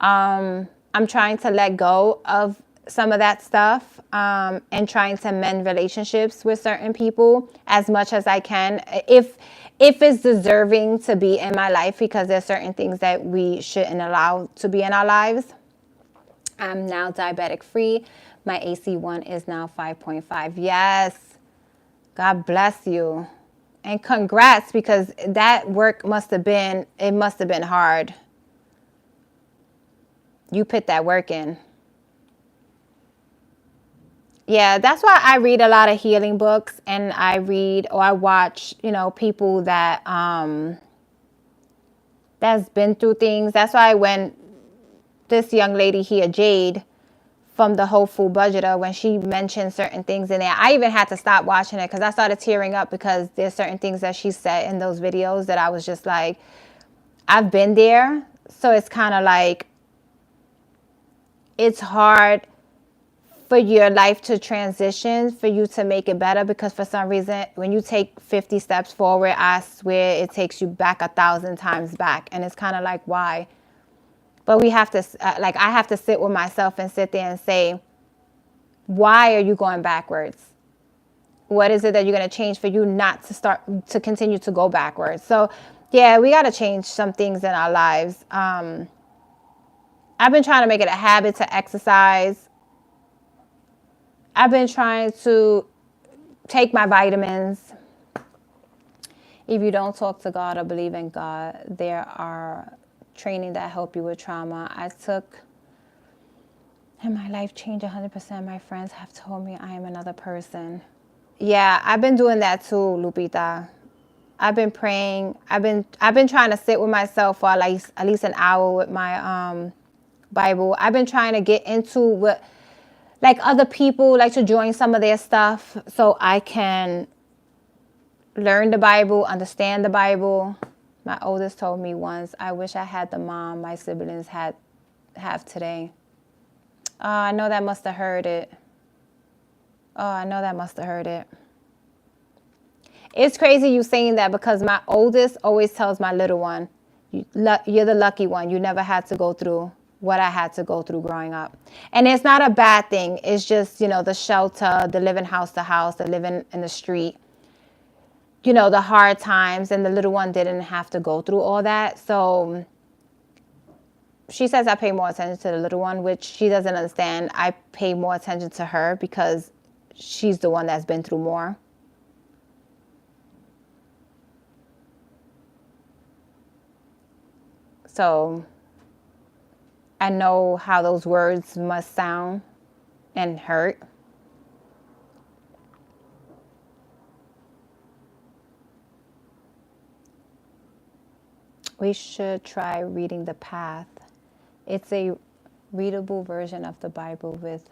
I'm trying to let go of some of that stuff, and trying to mend relationships with certain people as much as I can. If it's deserving to be in my life, because there's certain things that we shouldn't allow to be in our lives. I'm now diabetic free. My AC1 is now 5.5. Yes. God bless you. And congrats, because that work must have been hard. You put that work in. Yeah, that's why I read a lot of healing books, and I read or I watch, people that that's been through things. That's why when this young lady here, Jade, from the Whole Food Budgeter, when she mentioned certain things in there, I even had to stop watching it because I started tearing up, because there's certain things that she said in those videos that I was just like, I've been there. So it's kind of like, it's hard for your life to transition, for you to make it better, because for some reason, when you take 50 steps forward, I swear it takes you back 1,000 times back. And it's kind of like, why? But we have to, I have to sit with myself and sit there and say, why are you going backwards? What is it that you're going to change for you not to continue to go backwards? So, yeah, we got to change some things in our lives. I've been trying to make it a habit to exercise. I've been trying to take my vitamins. If you don't talk to God or believe in God, there are training that help you with trauma. I took, and my life changed 100%. My friends have told me I am another person. Yeah, I've been doing that too, Lupita. I've been praying. I've been trying to sit with myself for at least an hour with my Bible. I've been trying to get into what, like, other people like to join some of their stuff so I can learn the Bible, understand the Bible. My oldest told me once, I wish I had the mom my siblings have today. Oh, I know that must have hurt it. Oh, I know that must have hurt it. It's crazy you saying that, because my oldest always tells my little one, you're the lucky one. You never had to go through what I had to go through growing up. And it's not a bad thing. It's just, the shelter, the living house to house, the living in the street, the hard times, and the little one didn't have to go through all that. So she says I pay more attention to the little one, which she doesn't understand. I pay more attention to her because she's the one that's been through more. So I know how those words must sound and hurt. We should try reading The Path. It's a readable version of the Bible with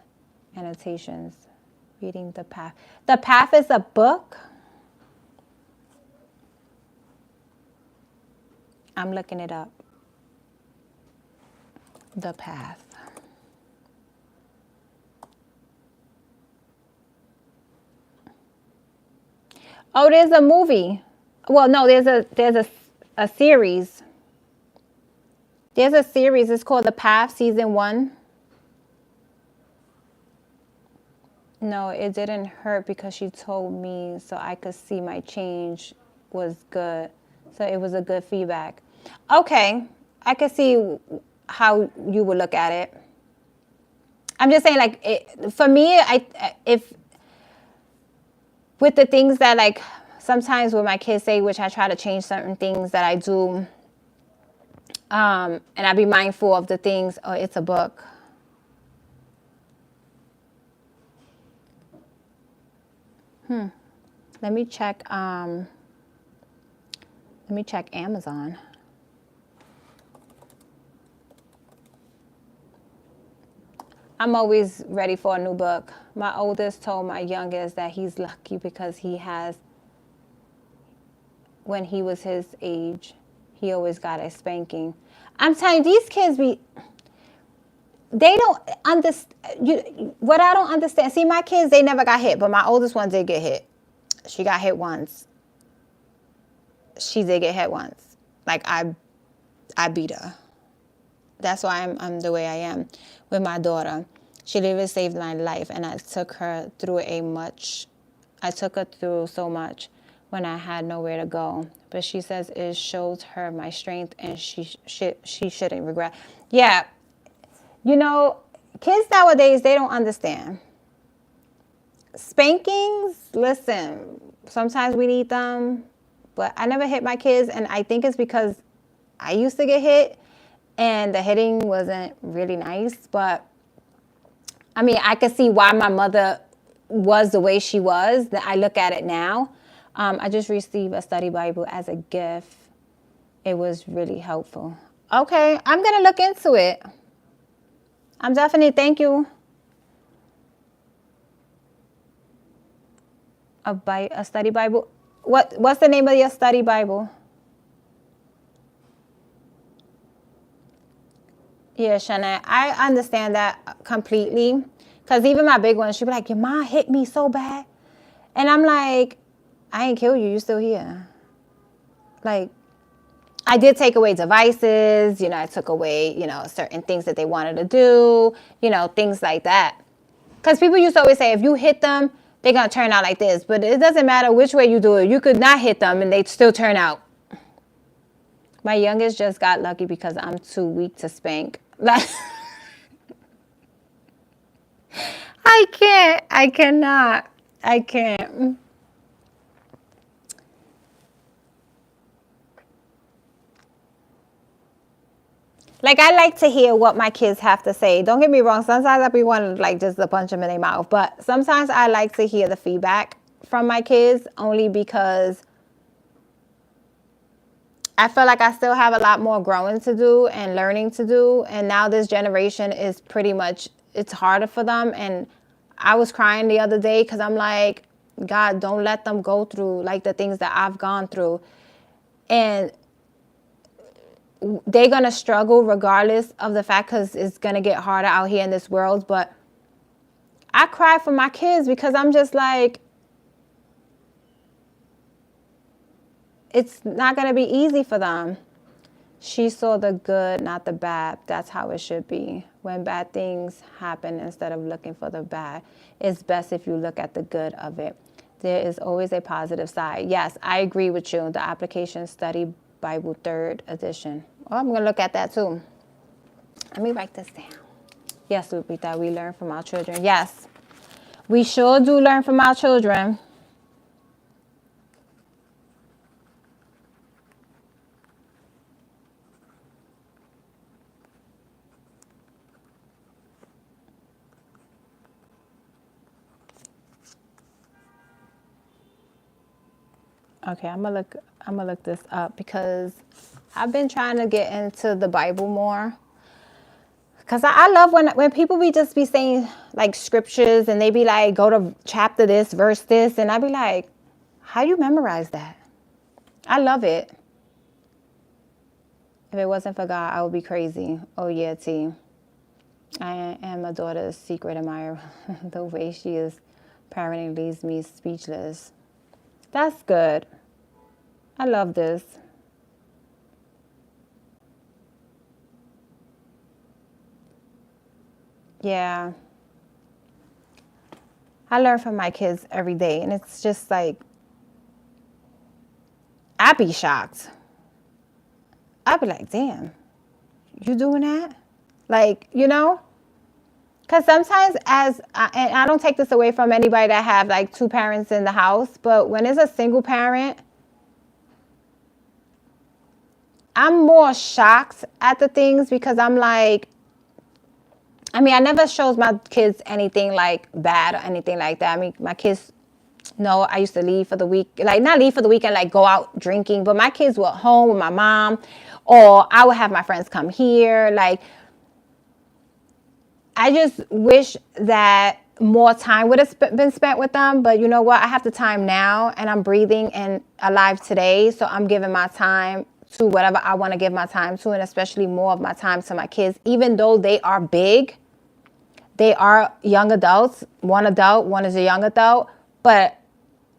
Annotations. Reading The Path. The Path is a book? I'm looking it up. The Path. Oh, there's a movie. Well, no, there's a series. There's a series. It's called The Path, season 1. No, it didn't hurt because she told me so I could see my change was good. So it was a good feedback. Okay, I could see how you would look at it. I'm just saying, like, for me, if with the things that, like, sometimes when my kids say, which I try to change certain things that I do, and I be mindful of the things. Oh, it's a book. Let me check. Let me check Amazon. I'm always ready for a new book. My oldest told my youngest that he's lucky because he has, when he was his age, he always got a spanking. I'm telling you, these kids they don't understand. What I don't understand, see, my kids, they never got hit, but my oldest one did get hit. She got hit once. She did get hit once. Like, I beat her. That's why I'm the way I am with my daughter. She literally saved my life, and I took her through so much when I had nowhere to go. But she says it shows her my strength, and she shouldn't regret. Yeah, kids nowadays, they don't understand. Spankings, listen, sometimes we need them, but I never hit my kids, and I think it's because I used to get hit, and the hitting wasn't really nice. But I mean, I could see why my mother was the way she was. That I look at it now. I just received a study Bible as a gift. It was really helpful. Okay, I'm gonna look into it. I'm definitely, thank you. A study Bible. What's the name of your study Bible? Yeah, Shanae, I understand that completely. Because even my big one, she'd be like, your mom hit me so bad. And I'm like, I ain't kill you. You still here. Like, I did take away devices. I took away, certain things that they wanted to do, things like that. Because people used to always say, if you hit them, they're going to turn out like this. But it doesn't matter which way you do it. You could not hit them and they'd still turn out. My youngest just got lucky because I'm too weak to spank. Like, I can't. I cannot. I can't. Like, I like to hear what my kids have to say. Don't get me wrong. Sometimes I be wanting to, like, just to punch them in their mouth. But sometimes I like to hear the feedback from my kids only because I feel like I still have a lot more growing to do and learning to do. And now this generation is pretty much, it's harder for them. And I was crying the other day because I'm like, God, don't let them go through, like, the things that I've gone through. And they're going to struggle regardless of the fact, because it's going to get harder out here in this world. But I cry for my kids because I'm just like, it's not going to be easy for them. She saw the good, not the bad. That's how it should be. When bad things happen, instead of looking for the bad, it's best if you look at the good of it. There is always a positive side. Yes, I agree with you. The Application Study Bible 3rd edition. Oh, I'm going to look at that too. Let me write this down. Yes, Lupita, we learn from our children. Yes, we sure do learn from our children. Okay, I'm gonna look this up because I've been trying to get into the Bible more. Because I love when people be saying like scriptures and they be like, go to chapter this, verse this. And I be like, how you memorize that? I love it. If it wasn't for God, I would be crazy. Oh yeah, T. I am my daughter's secret admirer. The way she is parenting leaves me speechless. That's good. I love this. Yeah. I learn from my kids every day, and it's just like, I'd be shocked. I'd be like, damn, you doing that? Like, you know? Because sometimes and I don't take this away from anybody that have like two parents in the house, but when it's a single parent, I'm more shocked at the things because I'm like, I mean, I never shows my kids anything like bad or anything like that. I mean, my kids know I used to leave for the week, like not leave for the weekend, like go out drinking, but my kids were home with my mom, or I would have my friends come here. Like, I just wish that more time would have been spent with them. But you know what? I have the time now and I'm breathing and alive today. So I'm giving my time to whatever I want to give my time to, and especially more of my time to my kids, even though they are big. They are young adults, one adult, one is a young adult, but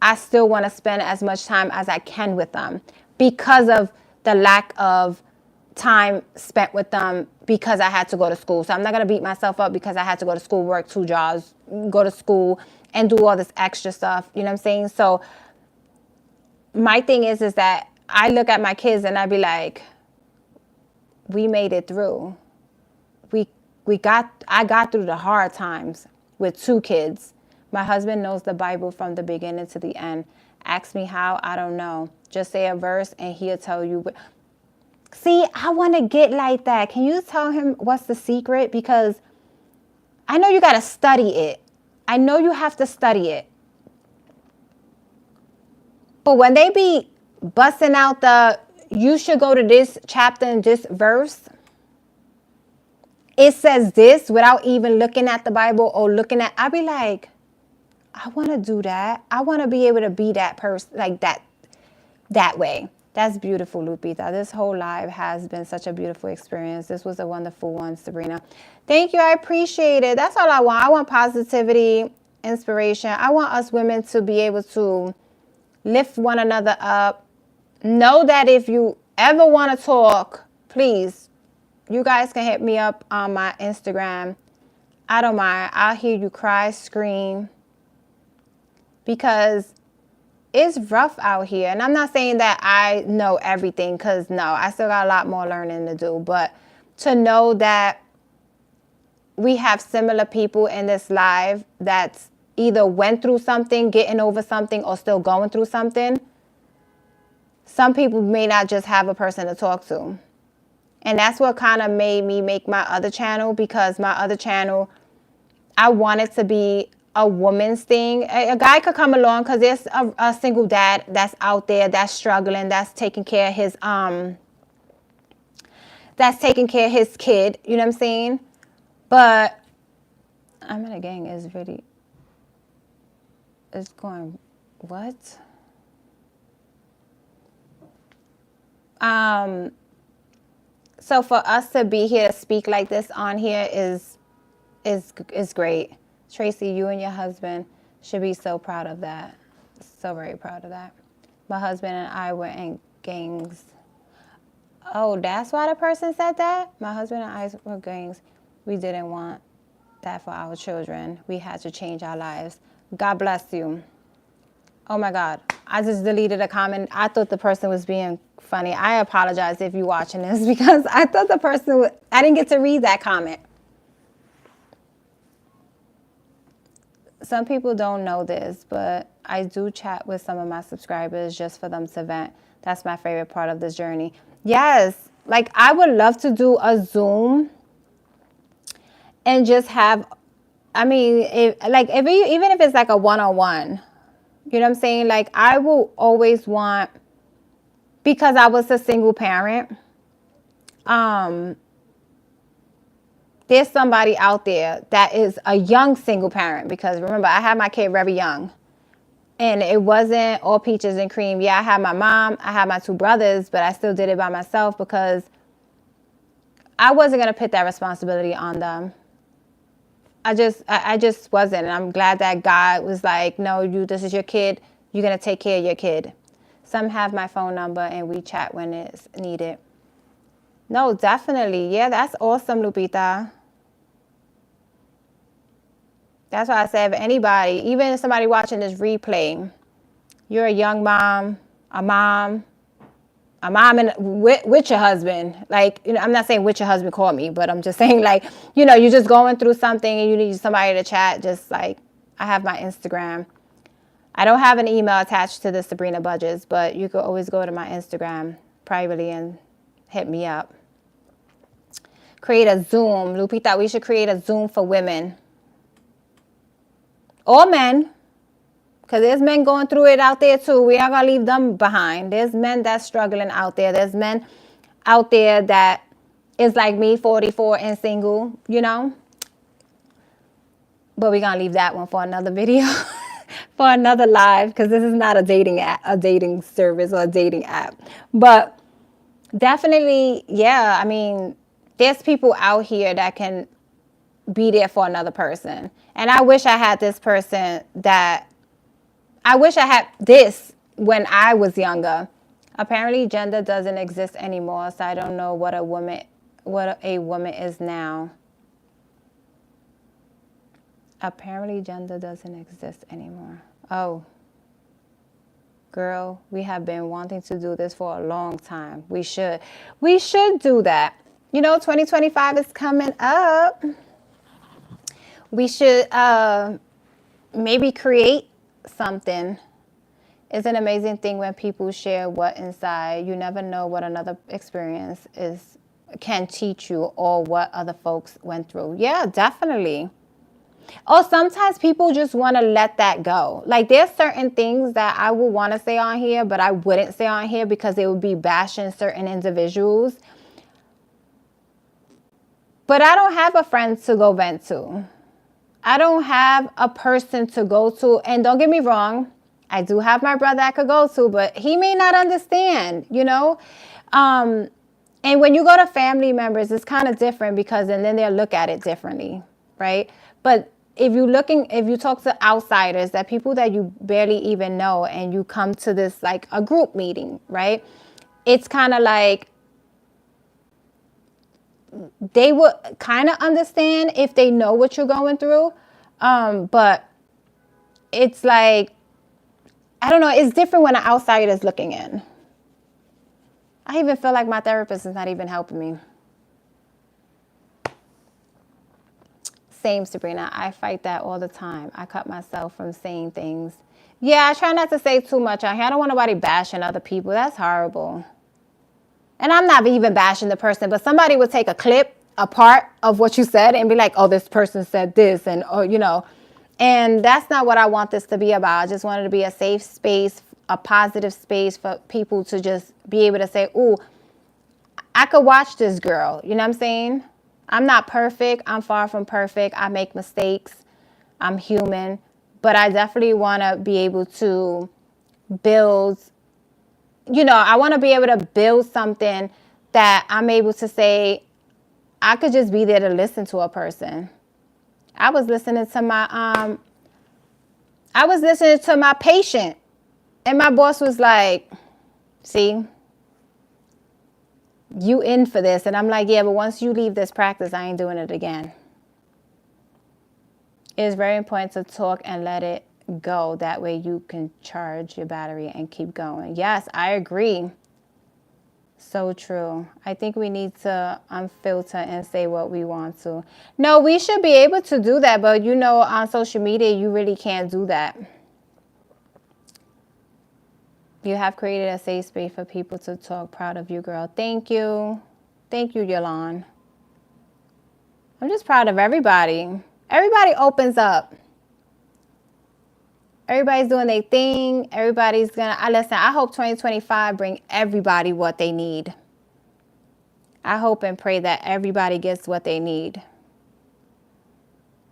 I still want to spend as much time as I can with them because of the lack of time spent with them because I had to go to school. So I'm not going to beat myself up because I had to go to school, work 2 jobs, go to school and do all this extra stuff. You know what I'm saying? So my thing is that I look at my kids and I be like, we made it through. I got through the hard times with 2 kids. My husband knows the Bible from the beginning to the end. Ask me how, I don't know. Just say a verse and he'll tell you. See, I want to get like that. Can you tell him what's the secret? Because I know you got to study it. I know you have to study it. But when they be busting out you should go to this chapter and this verse, it says this without even looking at the Bible or I'll be like, I want to do that. I want to be able to be that person, like that way. That's beautiful, Lupita. This whole live has been such a beautiful experience. This was a wonderful one, Sabrina. Thank you. I appreciate it. That's all I want. I want positivity, inspiration. I want us women to be able to lift one another up. Know that if you ever want to talk, please, you guys can hit me up on my Instagram. I don't mind. I'll hear you cry, scream, because it's rough out here. And I'm not saying that I know everything, because no, I still got a lot more learning to do. But to know that we have similar people in this life that's either went through something, getting over something, or still going through something. Some people may not just have a person to talk to. And that's what kind of made me make my other channel, because my other channel, I want it to be a woman's thing. A guy could come along because there's a single dad that's out there that's struggling, that's taking care of his kid. You know what I'm saying? But I'm in a gang is really, it's going, what? So for us to be here to speak like this on here is great. Tracy, you and your husband should be so proud of that. So very proud of that. My husband and I were in gangs. Oh, that's why the person said that? My husband and I were gangs. We didn't want that for our children. We had to change our lives. God bless you. Oh my God. I just deleted a comment. I thought the person was being funny. I apologize if you're watching this, because I thought the person, I didn't get to read that comment. Some people don't know this, but I do chat with some of my subscribers just for them to vent. That's my favorite part of this journey. Yes. Like, I would love to do a Zoom and just have, I mean, even if it's like a one-on-one, you know what I'm saying? Like, I will always want, because I was a single parent, there's somebody out there that is a young single parent, because remember, I had my kid very young. And it wasn't all peaches and cream. Yeah, I had my mom, I had my 2 brothers, but I still did it by myself because I wasn't going to put that responsibility on them. I just wasn't. And I'm glad that God was like, no, this is your kid. You're going to take care of your kid. Some have my phone number and we chat when it's needed. No, definitely. Yeah, that's awesome, Lupita. That's why I said, if anybody, even if somebody watching this replay, you're a young mom, a mom and with your husband. Like, I'm not saying with your husband, call me, but I'm just saying, like, you're just going through something and you need somebody to chat. Just like, I have my Instagram. I don't have an email attached to the Sabrina Budgets, but you could always go to my Instagram privately and hit me up. Create a Zoom. Lupita, we should create a Zoom for women. Or men. Because there's men going through it out there too. We aren't going to leave them behind. There's men that's struggling out there. There's men out there that is like me, 44 and single, But we're going to leave that one for another video, for another live, because this is not a dating app, a dating service or a dating app. But definitely, yeah, I mean, there's people out here that can be there for another person. And I wish I had this person I wish I had this when I was younger. Apparently, gender doesn't exist anymore, so I don't know what a woman is now. Apparently, gender doesn't exist anymore. Oh, girl, we have been wanting to do this for a long time. We should do that. 2025 is coming up. We should maybe create something. It's an amazing thing when people share what inside. You never know what another experience can teach you, or what other folks went through. Yeah, definitely. Or sometimes people just want to let that go. Like, there's certain things that I would want to say on here, but I wouldn't say on here because it would be bashing certain individuals. But I don't have a friend to go vent to. I don't have a person to go to. And don't get me wrong, I do have my brother I could go to, but he may not understand, And when you go to family members, it's kind of different, because and then they'll look at it differently, right? But if you talk to outsiders, that people that you barely even know, and you come to this like a group meeting, right? It's kind of like, they would kind of understand if they know what you're going through. But it's like, I don't know, it's different when an outsider is looking in. I even feel like my therapist is not even helping me. Same, Sabrina. I fight that all the time. I cut myself from saying things. Yeah, I try not to say too much on here. I don't want nobody bashing other people. That's horrible. And I'm not even bashing the person, but somebody would take a part of what you said and be like, oh, this person said this, and, and that's not what I want this to be about. I just want it to be a safe space, a positive space for people to just be able to say, ooh, I could watch this girl. You know what I'm saying? I'm not perfect. I'm far from perfect. I make mistakes. I'm human. But I definitely want to be able to build, I want to be able to build something that I'm able to say, I could just be there to listen to a person. I was listening to my patient, and my boss was like, see, you in for this. And I'm like, yeah, but once you leave this practice, I ain't doing it again. It's very important to talk and let it go. That way you can charge your battery and keep going. Yes, I agree. So true. I think we need to unfilter and say what we want to. No, we should be able to do that. But, on social media, you really can't do that. You have created a safe space for people to talk. Proud of you, girl. Thank you. Thank you, Yolande. I'm just proud of everybody. Everybody opens up. Everybody's doing their thing. Everybody's listen, I hope 2025 bring everybody what they need. I hope and pray that everybody gets what they need.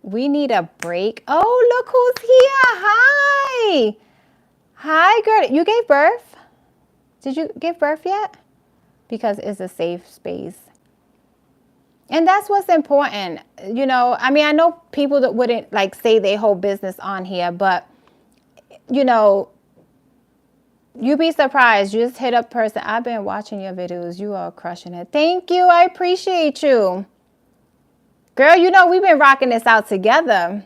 We need a break. Oh, look who's here. Hi. Hi, girl. You gave birth? Did you give birth yet? Because it's a safe space. And that's what's important. You know, I mean, I know people that wouldn't like say their whole business on here, but you know, you'd be surprised. You just hit a person. I've been watching your videos. You are crushing it. Thank you. I appreciate you. Girl, you know, we've been rocking this out together.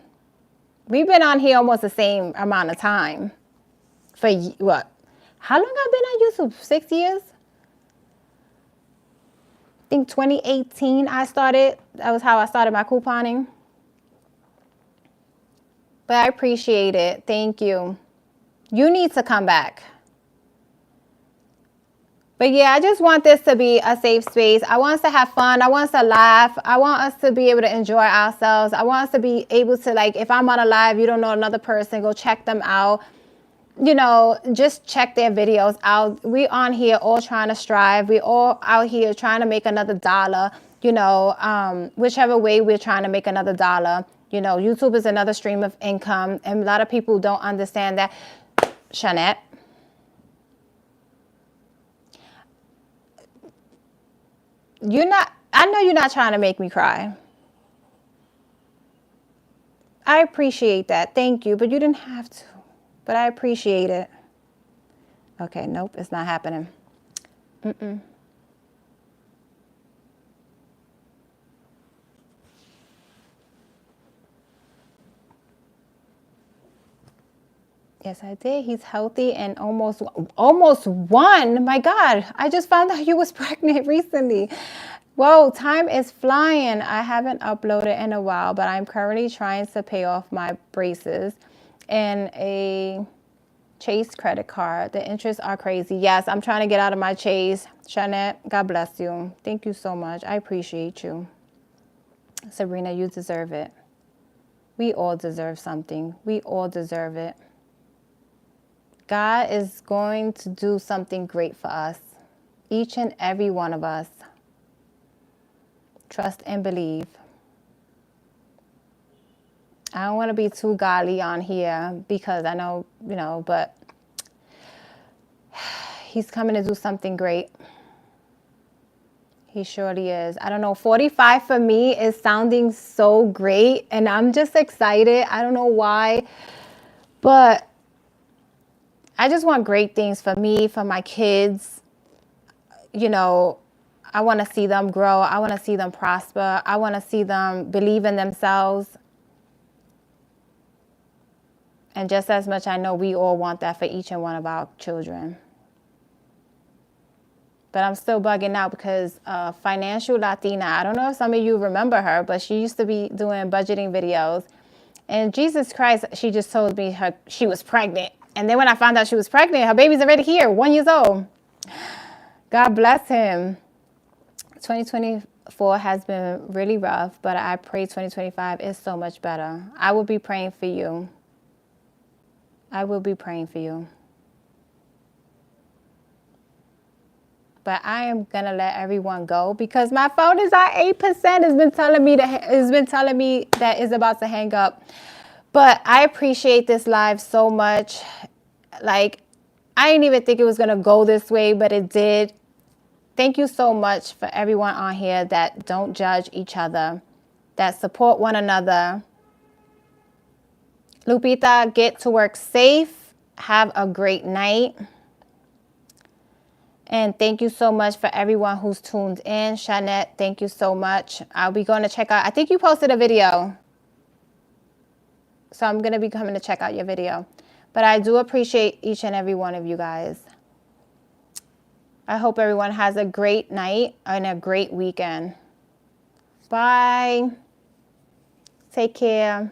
We've been on here almost the same amount of time. For what? How long I've been on YouTube? 6 years? I think 2018 I started. That was how I started my couponing. But I appreciate it. Thank you. You need to come back. But yeah, I just want this to be a safe space. I want us to have fun. I want us to laugh. I want us to be able to enjoy ourselves. I want us to be able to, like, if I'm on a live, you don't know another person, go check them out. You know, just check their videos out. We on here all trying to strive. We all out here trying to make another dollar, you know, whichever way we're trying to make another dollar. You know, YouTube is another stream of income. And a lot of people don't understand that. Shanette. I know you're not trying to make me cry. I appreciate that. Thank you. But you didn't have to. But I appreciate it. Okay, nope, it's not happening. Yes, I did. He's healthy and almost won. My God, I just found out you was pregnant recently. Whoa, time is flying. I haven't uploaded in a while, but I'm currently trying to pay off my braces and a Chase credit card. The interests are crazy. Yes, I'm trying to get out of my Chase. Shanette, God bless you. Thank you so much. I appreciate you. Sabrina, you deserve it. We all deserve something. We all deserve it. God is going to do something great for us. Each and every one of us. Trust and believe. I don't want to be too godly on here because I know, you know, but he's coming to do something great. He surely is. I don't know, 45 for me is sounding so great and I'm just excited. I don't know why, but I just want great things for me, for my kids. You know, I want to see them grow. I want to see them prosper. I want to see them believe in themselves. And just as much, I know we all want that for each and one of our children. But I'm still bugging out because Financial Latina, I don't know if some of you remember her, but she used to be doing budgeting videos. And Jesus Christ, she just told me she was pregnant. And then when I found out she was pregnant, her baby's already here, 1 year old. God bless him. 2024 has been really rough, but I pray 2025 is so much better. I will be praying for you. I will be praying for you. But I am going to let everyone go because my phone is at 8%. It's been telling me that it's about to hang up. But I appreciate this live so much. Like, I didn't even think it was going to go this way, but it did. Thank you so much for everyone on here that don't judge each other, that support one another. Lupita, get to work safe. Have a great night. And thank you so much for everyone who's tuned in. Shanette, thank you so much. I'll be going to check out. I think you posted a video. So I'm going to be coming to check out your video. But I do appreciate each and every one of you guys. I hope everyone has a great night and a great weekend. Bye. Take care.